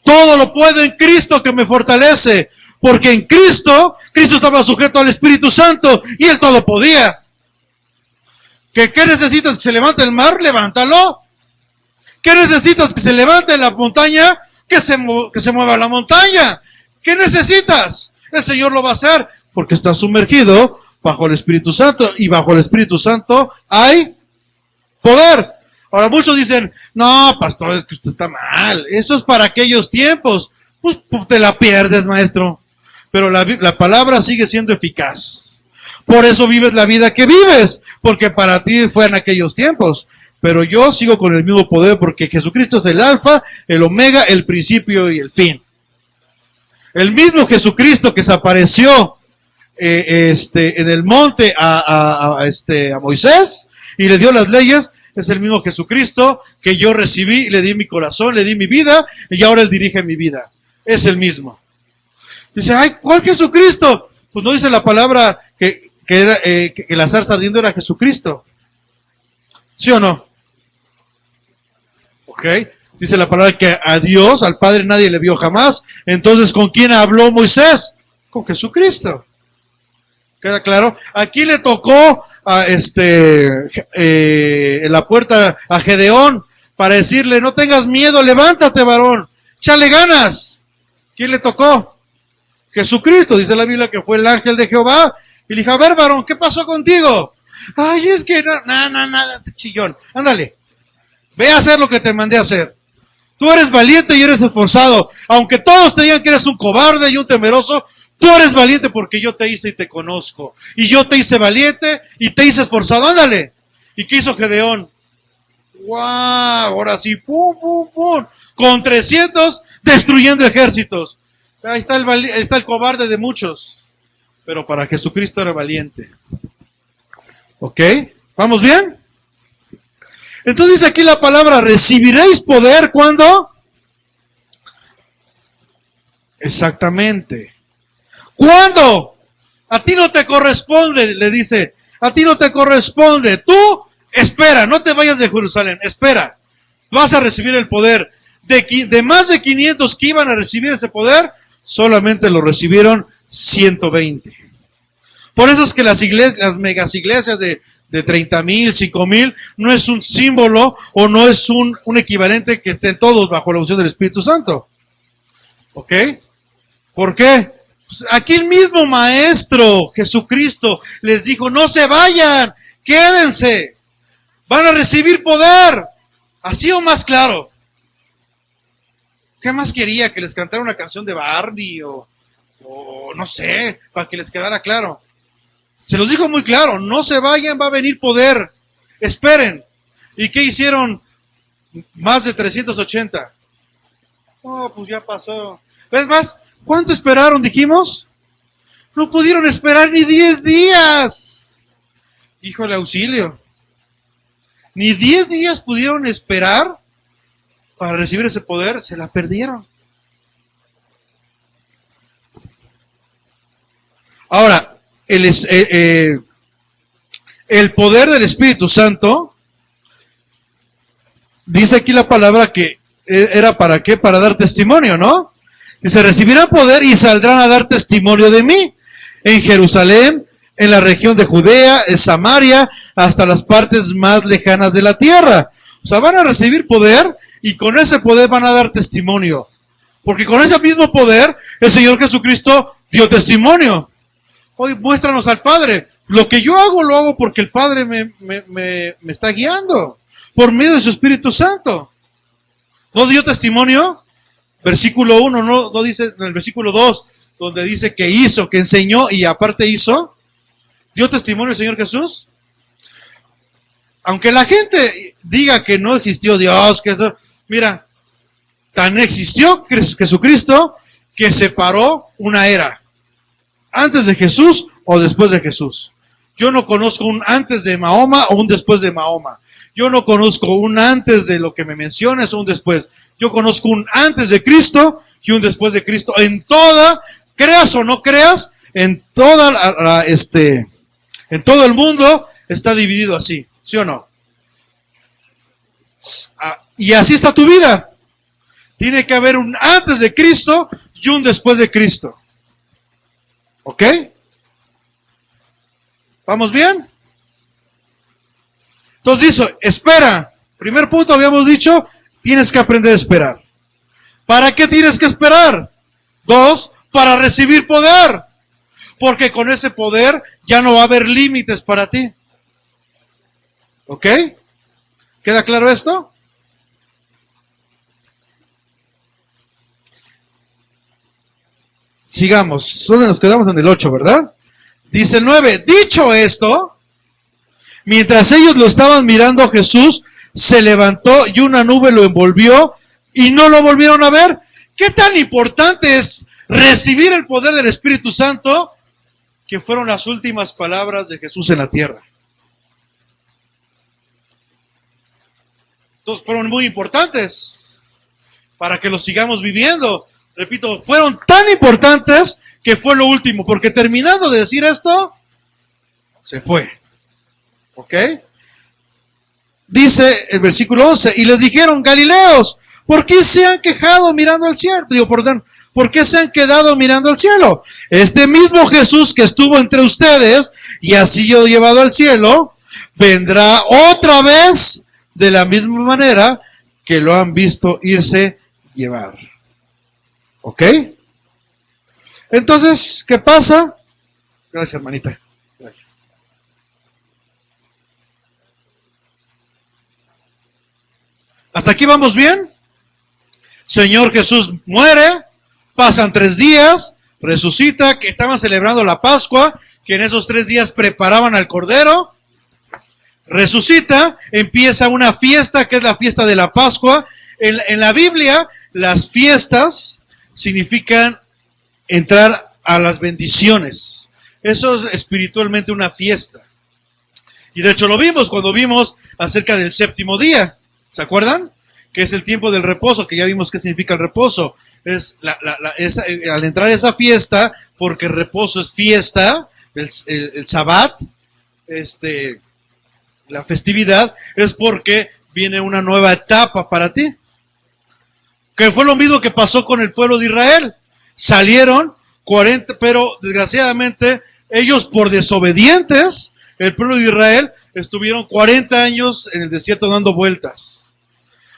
todo lo puedo en Cristo que me fortalece. Porque en Cristo estaba sujeto al Espíritu Santo y Él todo podía. ¿Qué necesitas? ¿Que se levante el mar? Levántalo. ¿Qué necesitas? ¿Que se levante la montaña? Que se mueva la montaña. ¿Qué necesitas? El Señor lo va a hacer porque está sumergido bajo el Espíritu Santo, y bajo el Espíritu Santo hay poder. Ahora muchos dicen, no, pastor, es que usted está mal, eso es para aquellos tiempos. Pues te la pierdes, maestro. Pero la palabra sigue siendo eficaz. Por eso vives la vida que vives, porque para ti fue en aquellos tiempos. Pero yo sigo con el mismo poder porque Jesucristo es el alfa, el omega, el principio y el fin. El mismo Jesucristo que se apareció en el monte a Moisés y le dio las leyes, es el mismo Jesucristo que yo recibí, le di mi corazón, le di mi vida y ahora Él dirige mi vida. Es el mismo. Dice, ay, ¿cuál Jesucristo? Pues no dice la palabra que la zarza ardiendo era Jesucristo. ¿Sí o no? Ok. Dice la palabra que a Dios, al Padre, nadie le vio jamás. Entonces, ¿con quién habló Moisés? Con Jesucristo. ¿Queda claro? Aquí le tocó a en la puerta a Gedeón para decirle, no tengas miedo, levántate, varón, échale ganas. ¿Quién le tocó? Jesucristo. Dice la Biblia que fue el ángel de Jehová y le dijo, a ver, varón, ¿qué pasó contigo? Ay, es que nada, chillón. Ándale, ve a hacer lo que te mandé a hacer. Tú eres valiente y eres esforzado. Aunque todos te digan que eres un cobarde y un temeroso, tú eres valiente porque yo te hice y te conozco. Y yo te hice valiente y te hice esforzado. Ándale. ¿Y qué hizo Gedeón? ¡Wow! Ahora sí, pum, pum, pum. Con 300 destruyendo ejércitos. Ahí está el cobarde de muchos. Pero para Jesucristo era valiente. ¿Ok? ¿Vamos bien? Entonces aquí la palabra, recibiréis poder, ¿cuándo? Exactamente. ¿Cuándo? A ti no te corresponde, le dice, a ti no te corresponde. Tú espera, no te vayas de Jerusalén, espera. Vas a recibir el poder. De más de 500 que iban a recibir ese poder, solamente lo recibieron 120. Por eso es que las megas iglesias de 30,000, 5,000, no es un símbolo o no es un equivalente que estén todos bajo la unción del Espíritu Santo. ¿Ok? ¿Por qué? Pues aquí el mismo Maestro Jesucristo les dijo, no se vayan, quédense, van a recibir poder. Así o más claro. ¿Qué más quería? Que les cantara una canción de Barbie o no sé, para que les quedara claro. Se los dijo muy claro, no se vayan, va a venir poder, esperen. ¿Y qué hicieron más de 380? Oh, pues ya pasó. ¿Ves más? ¿Cuánto esperaron, dijimos? No pudieron esperar ni 10 días. Híjole, auxilio. Ni 10 días pudieron esperar para recibir ese poder, se la perdieron. Ahora, el poder del Espíritu Santo, dice aquí la palabra que era para qué, para dar testimonio, ¿no? Dice, recibirán poder y saldrán a dar testimonio de mí en Jerusalén, en la región de Judea, en Samaria, hasta las partes más lejanas de la tierra. O sea, van a recibir poder y con ese poder van a dar testimonio. Porque con ese mismo poder, el Señor Jesucristo dio testimonio. Hoy muéstranos al Padre. Lo que yo hago, lo hago porque el Padre me está guiando por medio de su Espíritu Santo. ¿No dio testimonio? Versículo 1, no dice en el versículo 2, donde dice que hizo, que enseñó y aparte hizo. ¿Dio testimonio el Señor Jesús? Aunque la gente diga que no existió Dios, que eso, mira, tan existió Jesucristo que separó una era. Antes de Jesús o después de Jesús. Yo no conozco un antes de Mahoma o un después de Mahoma. Yo no conozco un antes de lo que me mencionas o un después. Yo conozco un antes de Cristo y un después de Cristo. En toda, creas o no creas, en toda en todo el mundo está dividido así, ¿sí o no? Y así está tu vida. Tiene que haber un antes de Cristo y un después de Cristo. ¿Ok? ¿Vamos bien? Entonces dice, espera. Primer punto habíamos dicho, tienes que aprender a esperar. ¿Para qué tienes que esperar? 2, para recibir poder. Porque con ese poder ya no va a haber límites para ti. ¿Ok? ¿Queda claro esto? Sigamos. Solo nos quedamos en el 8, ¿verdad? Dice el 9, dicho esto, mientras ellos lo estaban mirando, Jesús se levantó y una nube lo envolvió y no lo volvieron a ver. ¿Qué tan importante es recibir el poder del Espíritu Santo? Que fueron las últimas palabras de Jesús en la tierra. Entonces fueron muy importantes para que lo sigamos viviendo. Repito, fueron tan importantes que fue lo último, porque terminando de decir esto, se fue. ¿Ok? Dice el versículo 11, y les dijeron, Galileos, ¿por qué se han quejado mirando al cielo? ¿Por qué se han quedado mirando al cielo? Este mismo Jesús que estuvo entre ustedes y ha sido llevado al cielo, vendrá otra vez de la misma manera que lo han visto irse llevar. ¿Ok? Entonces, ¿qué pasa? Gracias, hermanita. Gracias. ¿Hasta aquí vamos bien? Señor Jesús muere, pasan 3 días, resucita, que estaban celebrando la Pascua, que en esos 3 días preparaban al Cordero, resucita, empieza una fiesta, que es la fiesta de la Pascua. En la Biblia, las fiestas significan entrar a las bendiciones. Eso es espiritualmente una fiesta. Y de hecho lo vimos cuando vimos acerca del séptimo día. ¿Se acuerdan? Que es el tiempo del reposo, que ya vimos qué significa el reposo. Es al entrar a esa fiesta, porque el reposo es fiesta, el Sabbat, la festividad, es porque viene una nueva etapa para ti. Que fue lo mismo que pasó con el pueblo de Israel. Salieron 40, pero desgraciadamente ellos por desobedientes, el pueblo de Israel, estuvieron 40 años en el desierto dando vueltas.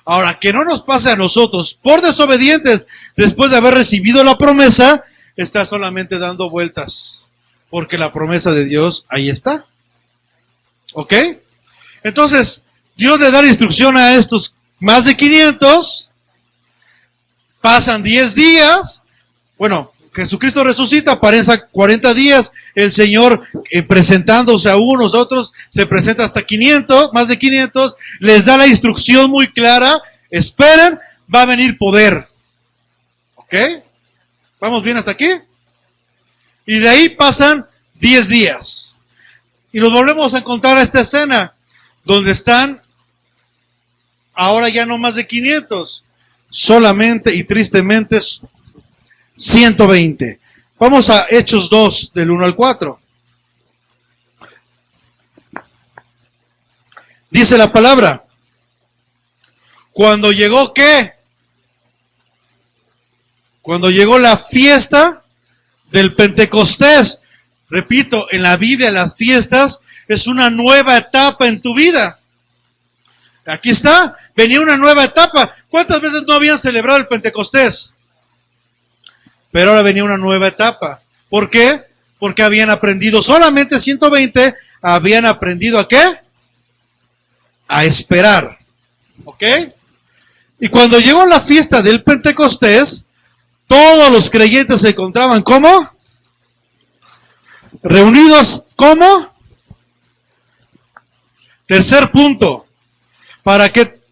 Ahora, que no nos pase a nosotros, por desobedientes, después de haber recibido la promesa, estar solamente dando vueltas, porque la promesa de Dios ahí está. ¿Ok? Entonces, Dios le da la instrucción a estos más de 500, pasan 10 días, bueno, Jesucristo resucita, pasan 40 días, el Señor presentándose a unos, a otros, se presenta hasta 500, más de 500, les da la instrucción muy clara, esperen, va a venir poder. ¿Ok? ¿Vamos bien hasta aquí? Y de ahí pasan 10 días. Y nos volvemos a encontrar a esta escena, donde están, ahora ya no más de 500, solamente y tristemente 120. Vamos a Hechos 2, del 1 al 4. Dice la palabra, cuando llegó ¿qué? Cuando llegó la fiesta del Pentecostés. Repito, en la Biblia las fiestas es una nueva etapa en tu vida. Aquí está, venía una nueva etapa. ¿Cuántas veces no habían celebrado el Pentecostés? Pero ahora venía una nueva etapa. ¿Por qué? Porque habían aprendido, solamente 120 habían aprendido ¿a qué? A esperar. ¿Ok? Y cuando llegó la fiesta del Pentecostés, todos los creyentes se encontraban ¿cómo? Reunidos ¿cómo? Tercer punto.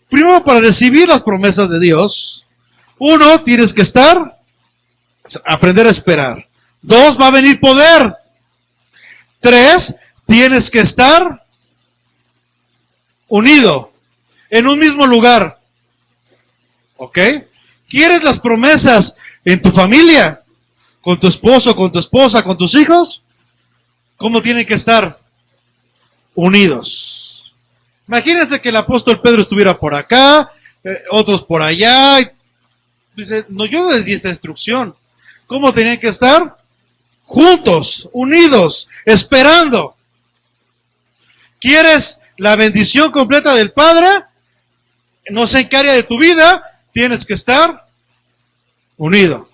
Primero para recibir las promesas de Dios, 1, tienes que aprender a esperar. 2, va a venir poder. 3, tienes que estar unido en un mismo lugar. ¿Ok? ¿Quieres las promesas en tu familia? ¿Con tu esposo, con tu esposa, con tus hijos? ¿Cómo tienen que estar? Unidos. Imagínense que el apóstol Pedro estuviera por acá, otros por allá. Dice, no, yo les di esa instrucción. ¿Cómo tenían que estar? Juntos, unidos, esperando. ¿Quieres la bendición completa del Padre? No sé en qué área de tu vida, tienes que estar unido.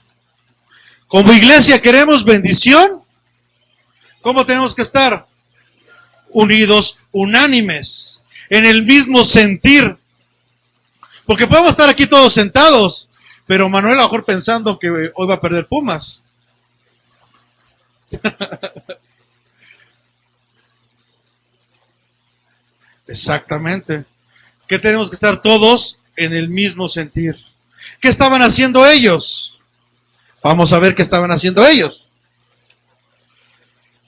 Como iglesia queremos bendición. ¿Cómo tenemos que estar? Unidos, unánimes, en el mismo sentir. Porque podemos estar aquí todos sentados, pero Manuel a lo mejor pensando que hoy va a perder Pumas. Exactamente. Que tenemos que estar todos en el mismo sentir. ¿Qué estaban haciendo ellos? Vamos a ver qué estaban haciendo ellos.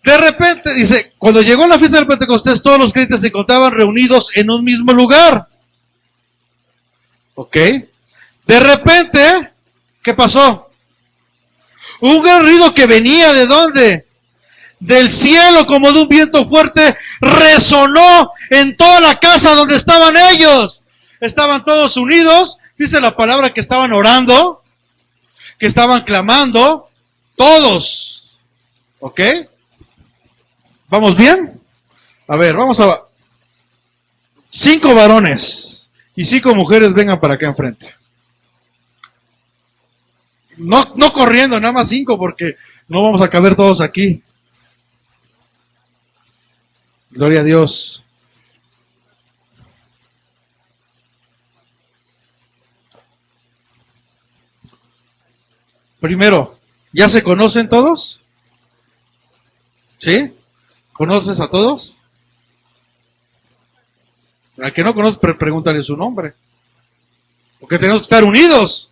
De repente, dice, cuando llegó la fiesta del Pentecostés, todos los creyentes se encontraban reunidos en un mismo lugar. ¿Ok? De repente, ¿qué pasó? Un gran ruido que venía ¿de dónde? Del cielo, como de un viento fuerte, resonó en toda la casa donde estaban ellos. Estaban todos unidos, dice la palabra que estaban orando, que estaban clamando, todos. ¿Ok? ¿Vamos bien? A ver, vamos a... 5 varones y 5 mujeres vengan para acá enfrente. No corriendo, nada más 5 porque no vamos a caber todos aquí. Gloria a Dios. Primero, ¿ya se conocen todos? ¿Sí? ¿Conoces a todos? Al que no conoce, pregúntale su nombre. Porque tenemos que estar unidos.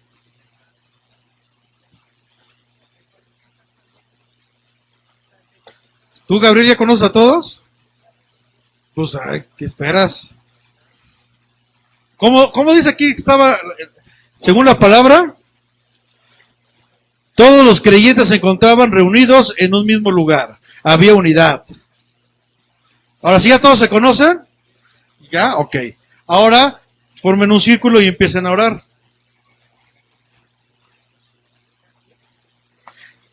¿Tú, Gabriel, ya conoces a todos? Pues, ay, ¿qué esperas? ¿Cómo dice aquí que estaba, según la palabra? Todos los creyentes se encontraban reunidos en un mismo lugar. Había unidad. Ahora, ¿sí ya todos se conocen? ¿Ya? Ok. Ahora, formen un círculo y empiecen a orar.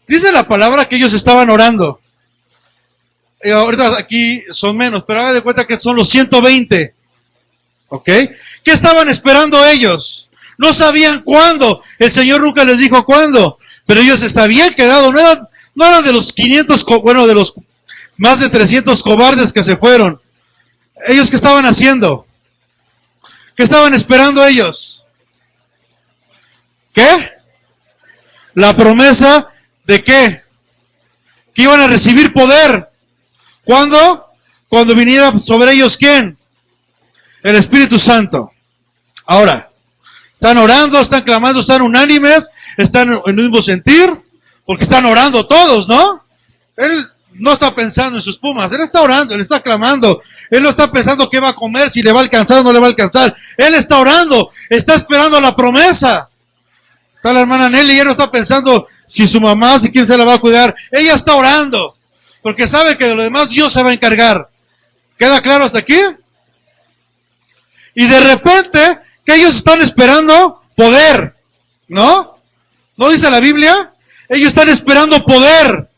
Dice la palabra que ellos estaban orando. Ahorita aquí son menos, pero hagan de cuenta que son los 120. ¿Ok? ¿Qué estaban esperando ellos? No sabían cuándo. El Señor nunca les dijo cuándo. Pero ellos se habían quedado. No eran de los 500, bueno, de los más de 300 cobardes que se fueron. ¿Ellos qué estaban haciendo? ¿Qué estaban esperando ellos? ¿Qué? La promesa de ¿qué? Que iban a recibir poder. ¿Cuándo? Cuando viniera sobre ellos ¿quién? El Espíritu Santo. Ahora, están orando, están clamando, están unánimes, están en el mismo sentir, porque están orando todos, ¿no? Él no está pensando en sus pumas, él está orando, él está clamando, él no está pensando qué va a comer, si le va a alcanzar o no le va a alcanzar. Él está orando, está esperando la promesa. Está la hermana Nelly, ella no está pensando si su mamá, si quién se la va a cuidar. Ella está orando, porque sabe que de lo demás Dios se va a encargar. ¿Queda claro hasta aquí? Y de repente, que ellos están esperando poder, ¿no? ¿No dice la Biblia? Ellos están esperando poder.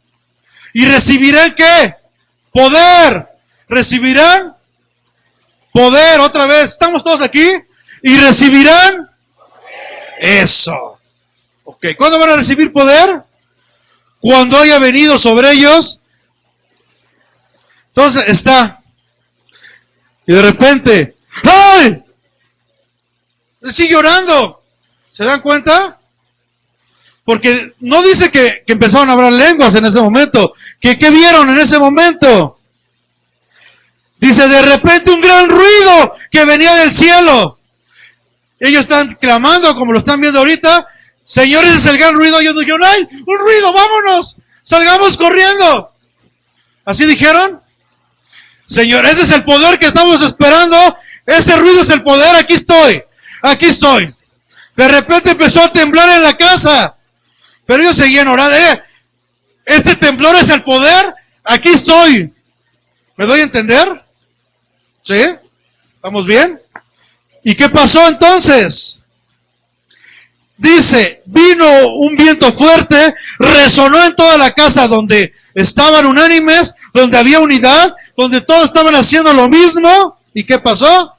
¿Y recibirán qué? Poder. ¿Recibirán? Poder, otra vez. ¿Estamos todos aquí? ¿Y recibirán? Eso. Ok, ¿cuándo van a recibir poder? Cuando haya venido sobre ellos. Entonces está. Y de repente, ¡ay! Él sigue orando. ¿Se dan cuenta? Porque no dice que empezaron a hablar lenguas en ese momento. ¿Qué vieron en ese momento? Dice, de repente un gran ruido que venía del cielo. Ellos están clamando, como lo están viendo ahorita. Señor, ese es el gran ruido. Ellos dijeron, ¡ay! ¡Un ruido! ¡Vámonos! ¡Salgamos corriendo! ¿Así dijeron? Señor, ese es el poder que estamos esperando. Ese ruido es el poder. Aquí estoy. Aquí estoy. De repente empezó a temblar en la casa. Pero ellos seguían orando. Este temblor es el poder. Aquí estoy. ¿Me doy a entender? ¿Sí? ¿Estamos bien? ¿Y qué pasó entonces? Dice, vino un viento fuerte, resonó en toda la casa donde estaban unánimes, donde había unidad, donde todos estaban haciendo lo mismo. ¿Y qué pasó?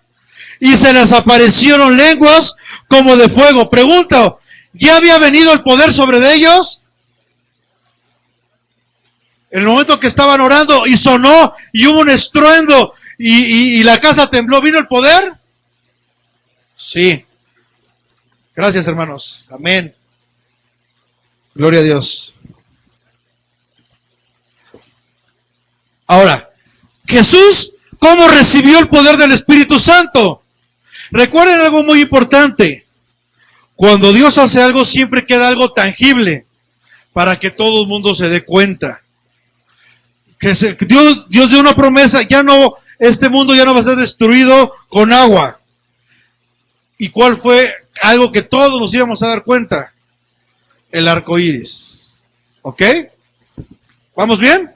Y se les aparecieron lenguas como de fuego. Pregunto, ¿ya había venido el poder sobre ellos? En el momento que estaban orando y sonó y hubo un estruendo y la casa tembló, ¿vino el poder? Sí. Gracias, hermanos. Amén. Gloria a Dios. Ahora, Jesús ¿Cómo recibió el poder del Espíritu Santo? Recuerden algo muy importante. Cuando Dios hace algo, siempre queda algo tangible para que todo el mundo se dé cuenta. Dios dio una promesa, este mundo ya no va a ser destruido con agua. ¿Y cuál fue algo que todos nos íbamos a dar cuenta? El arco iris. ¿Ok? ¿Vamos bien?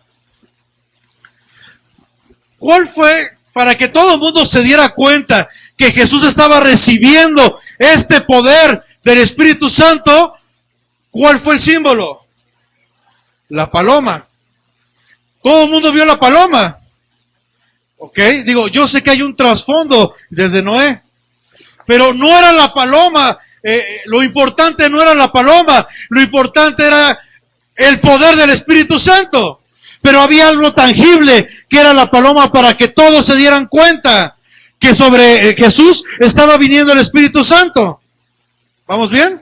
¿Cuál fue, para que todo el mundo se diera cuenta que Jesús estaba recibiendo este poder del Espíritu Santo? ¿Cuál fue el símbolo? La paloma. Todo el mundo vio la paloma. ¿Ok? Digo, yo sé que hay un trasfondo desde Noé, pero no era la paloma. Lo importante no era la paloma, lo importante era el poder del Espíritu Santo. Pero había algo tangible que era la paloma para que todos se dieran cuenta que sobre Jesús estaba viniendo el Espíritu Santo. ¿Vamos bien?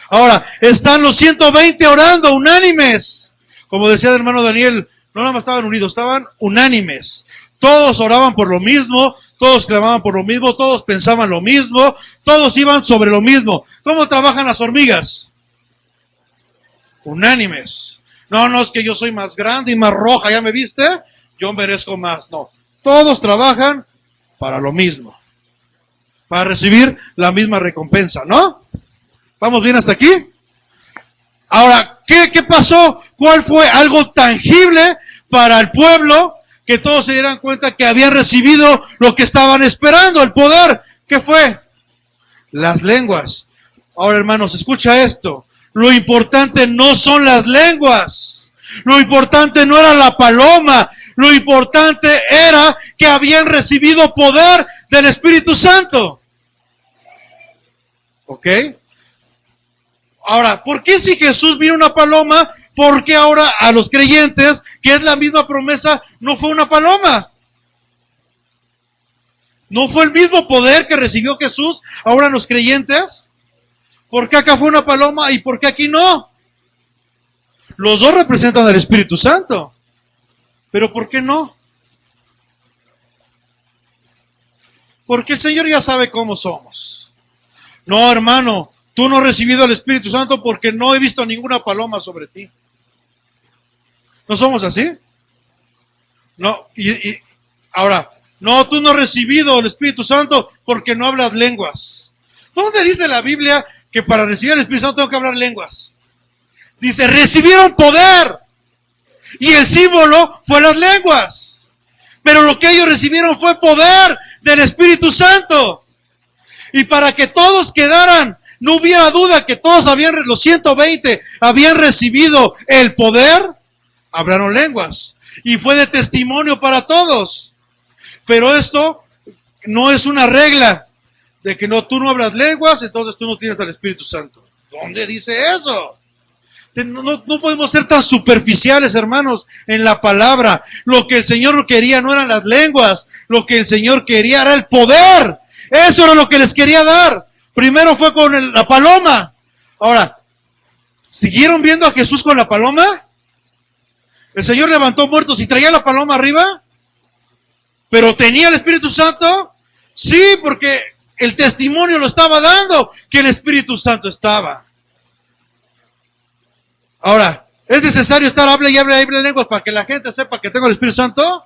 Ahora, están los 120 orando, unánimes. Como decía el hermano Daniel, no nada más estaban unidos, estaban unánimes. Todos oraban por lo mismo, todos clamaban por lo mismo, todos pensaban lo mismo, todos iban sobre lo mismo. ¿Cómo trabajan las hormigas? Unánimes. No, es que yo soy más grande y más roja, ¿ya me viste? Yo merezco más. No, todos trabajan para lo mismo, para recibir la misma recompensa, ¿no? ¿Vamos bien hasta aquí? Ahora, ¿qué pasó? ¿Cuál fue algo tangible para el pueblo? Que todos se dieran cuenta que habían recibido lo que estaban esperando, el poder. ¿Qué fue? Las lenguas. Ahora, hermanos, escucha esto. Lo importante no son las lenguas. Lo importante no era la paloma. Lo importante era que habían recibido poder del Espíritu Santo. ¿Ok? Ahora, ¿por qué si Jesús vio una paloma, por qué ahora a los creyentes, que es la misma promesa, no fue una paloma? ¿No fue el mismo poder que recibió Jesús ahora los creyentes? ¿Por qué acá fue una paloma y por qué aquí no? Los dos representan al Espíritu Santo. ¿Pero por qué no? Porque el Señor ya sabe cómo somos. No, hermano, tú no has recibido al Espíritu Santo porque no he visto ninguna paloma sobre ti. ¿No somos así? No, ahora, no, tú no has recibido el Espíritu Santo porque no hablas lenguas. ¿Dónde dice la Biblia que para recibir el Espíritu Santo tengo que hablar lenguas? Dice, recibieron poder. Y el símbolo fue las lenguas. Pero lo que ellos recibieron fue poder del Espíritu Santo. Y para que todos quedaran, no hubiera duda que todos los 120 habían recibido el poder, hablaron lenguas. Y fue de testimonio para todos. Pero esto no es una regla de que tú no hablas lenguas, entonces tú no tienes al Espíritu Santo. ¿Dónde dice eso? No podemos ser tan superficiales, hermanos, en la palabra. Lo que el Señor quería no eran las lenguas, lo que el Señor quería era el poder. Eso era lo que les quería dar. Primero fue con la paloma. Ahora, ¿siguieron viendo a Jesús con la paloma? El Señor levantó muertos y traía la paloma arriba. ¿Pero tenía el Espíritu Santo? Sí, porque el testimonio lo estaba dando que el Espíritu Santo estaba. Ahora, ¿es necesario estar hable y hable lenguas para que la gente sepa que tengo el Espíritu Santo?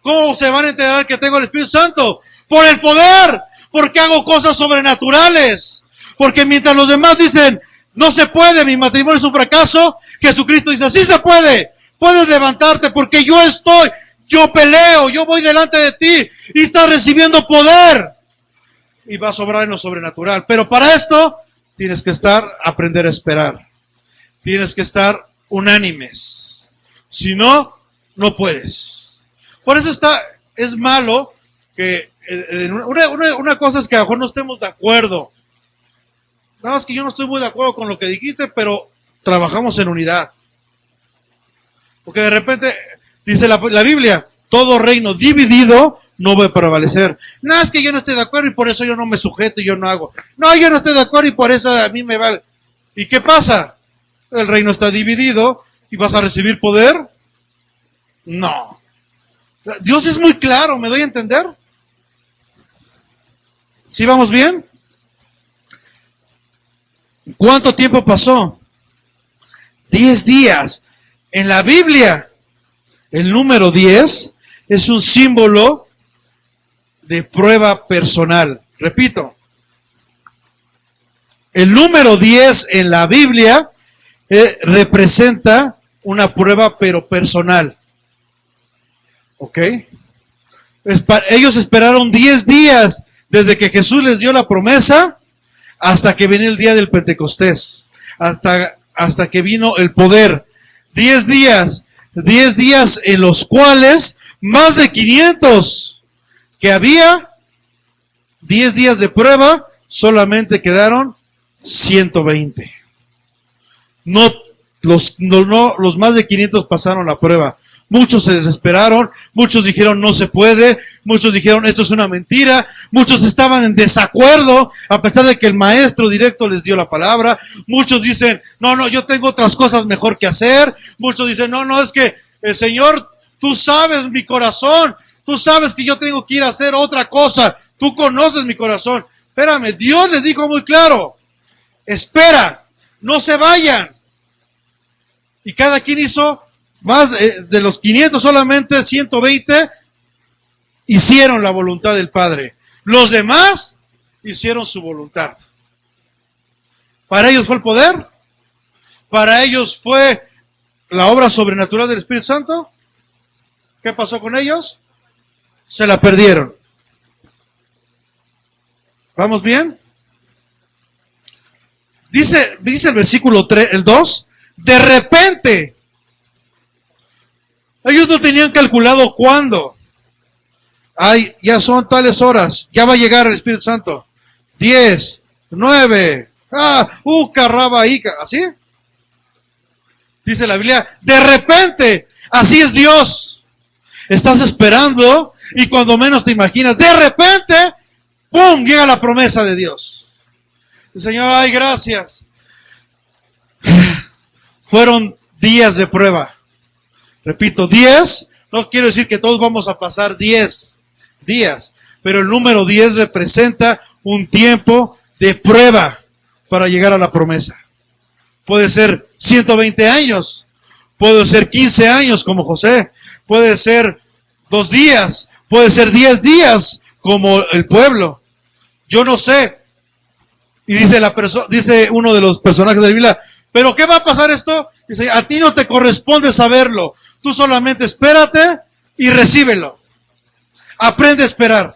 ¿Cómo se van a enterar que tengo el Espíritu Santo? Por el poder, porque hago cosas sobrenaturales. Porque mientras los demás dicen, no se puede, mi matrimonio es un fracaso, Jesucristo dice, sí se puede, puedes levantarte porque yo peleo, yo voy delante de ti y estás recibiendo poder. Y va a sobrar en lo sobrenatural. Pero para esto tienes que aprender a esperar. Tienes que estar unánimes. Si no, no puedes. Por eso es malo que una cosa es que a lo mejor no estemos de acuerdo. Nada más que yo no estoy muy de acuerdo con lo que dijiste, pero trabajamos en unidad. Porque de repente dice la Biblia, todo reino dividido no va a prevalecer. No, es que yo no estoy de acuerdo y por eso yo no me sujeto y yo no hago. No, yo no estoy de acuerdo y por eso a mí me vale. ¿Y qué pasa? El reino está dividido y vas a recibir poder. No. Dios es muy claro, ¿me doy a entender? ¿Sí vamos bien? ¿Cuánto tiempo pasó? 10 días. En la Biblia, el número 10 es un símbolo de prueba personal. Repito, el número 10 en la Biblia representa una prueba pero personal. ¿Ok? Ellos esperaron 10 días desde que Jesús les dio la promesa hasta que vino el día del Pentecostés, hasta que vino el poder. 10 días en los cuales más de 500 que había, 10 días de prueba, solamente quedaron 120. No los más de 500 pasaron la prueba. Muchos se desesperaron, muchos dijeron no se puede, muchos dijeron esto es una mentira, muchos estaban en desacuerdo a pesar de que el maestro directo les dio la palabra, muchos dicen no, yo tengo otras cosas mejor que hacer, muchos dicen no, es que Señor, tú sabes mi corazón, tú sabes que yo tengo que ir a hacer otra cosa, tú conoces mi corazón. Espérame, Dios les dijo muy claro, espera, no se vayan. Y cada quien hizo más de los 500, solamente 120 hicieron la voluntad del Padre. Los demás hicieron su voluntad. Para ellos fue el poder. Para ellos fue la obra sobrenatural del Espíritu Santo. ¿Qué pasó con ellos? Se la perdieron. ¿Vamos bien? Dice el versículo 3, el 2, de repente. Ellos no tenían calculado cuándo. Ay, ya son tales horas. Ya va a llegar el Espíritu Santo. 10, 9. Carrabaíca. ¿Así? Dice la Biblia. De repente. Así es Dios. Estás esperando y cuando menos te imaginas, de repente, ¡pum! Llega la promesa de Dios. El Señor, ay, gracias. Fueron días de prueba. Repito, 10, no quiero decir que todos vamos a pasar 10 días, pero el número 10 representa un tiempo de prueba para llegar a la promesa. Puede ser 120 años, puede ser 15 años como José, puede ser 2 días, puede ser 10 días como el pueblo. Yo no sé. Y dice uno de los personajes de la Biblia, ¿pero qué va a pasar esto? Dice, a ti no te corresponde saberlo. Tú solamente espérate y recíbelo. Aprende a esperar.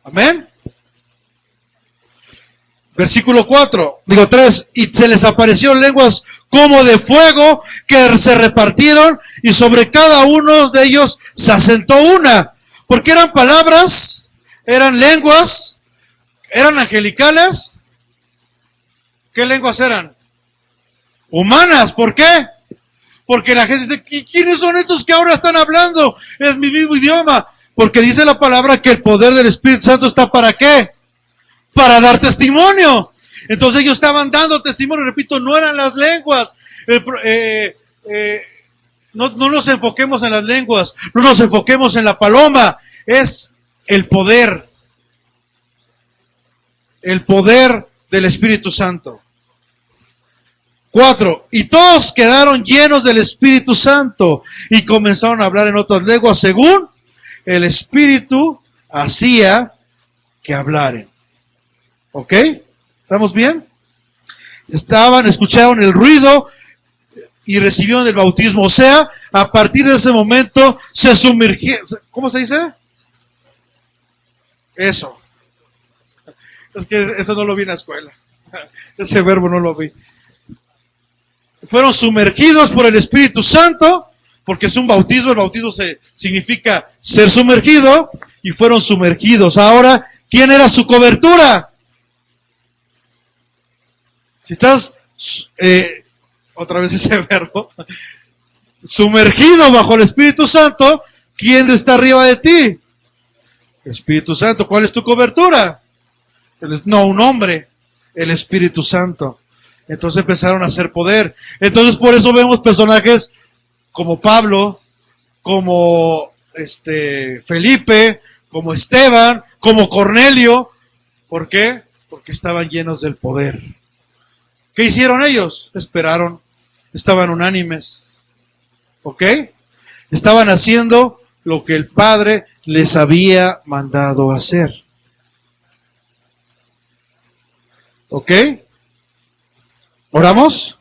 Amén. Versículo 3. Y se les apareció lenguas como de fuego que se repartieron y sobre cada uno de ellos se asentó una. Porque eran palabras, eran lenguas, eran angelicales. ¿Qué lenguas eran? Humanas. ¿Por qué? Porque la gente dice, ¿quiénes son estos que ahora están hablando? Es mi mismo idioma. Porque dice la palabra que el poder del Espíritu Santo está ¿para qué? Para dar testimonio. Entonces ellos estaban dando testimonio. Repito, no eran las lenguas. No nos enfoquemos en las lenguas. No nos enfoquemos en la paloma. Es el poder. El poder del Espíritu Santo. 4. Y todos quedaron llenos del Espíritu Santo y comenzaron a hablar en otras lenguas según el Espíritu hacía que hablaren. ¿Ok? ¿Estamos bien? Escucharon el ruido y recibieron el bautismo. O sea, a partir de ese momento se sumergieron. ¿Cómo se dice? Eso. Es que eso no lo vi en la escuela. Ese verbo no lo vi. Fueron sumergidos por el Espíritu Santo, porque es un bautismo, el bautismo significa ser sumergido, y fueron sumergidos. Ahora, ¿quién era su cobertura? Si estás, otra vez ese verbo, sumergido bajo el Espíritu Santo, ¿quién está arriba de ti? El Espíritu Santo. ¿Cuál es tu cobertura? No, un hombre, el Espíritu Santo. Entonces empezaron a hacer poder. Entonces por eso vemos personajes como Pablo, como Felipe, como Esteban, como Cornelio. ¿Por qué? Porque estaban llenos del poder. ¿Qué hicieron ellos? Esperaron, estaban unánimes. ¿Ok? Estaban haciendo lo que el Padre les había mandado hacer. ¿Ok? ¿Oramos?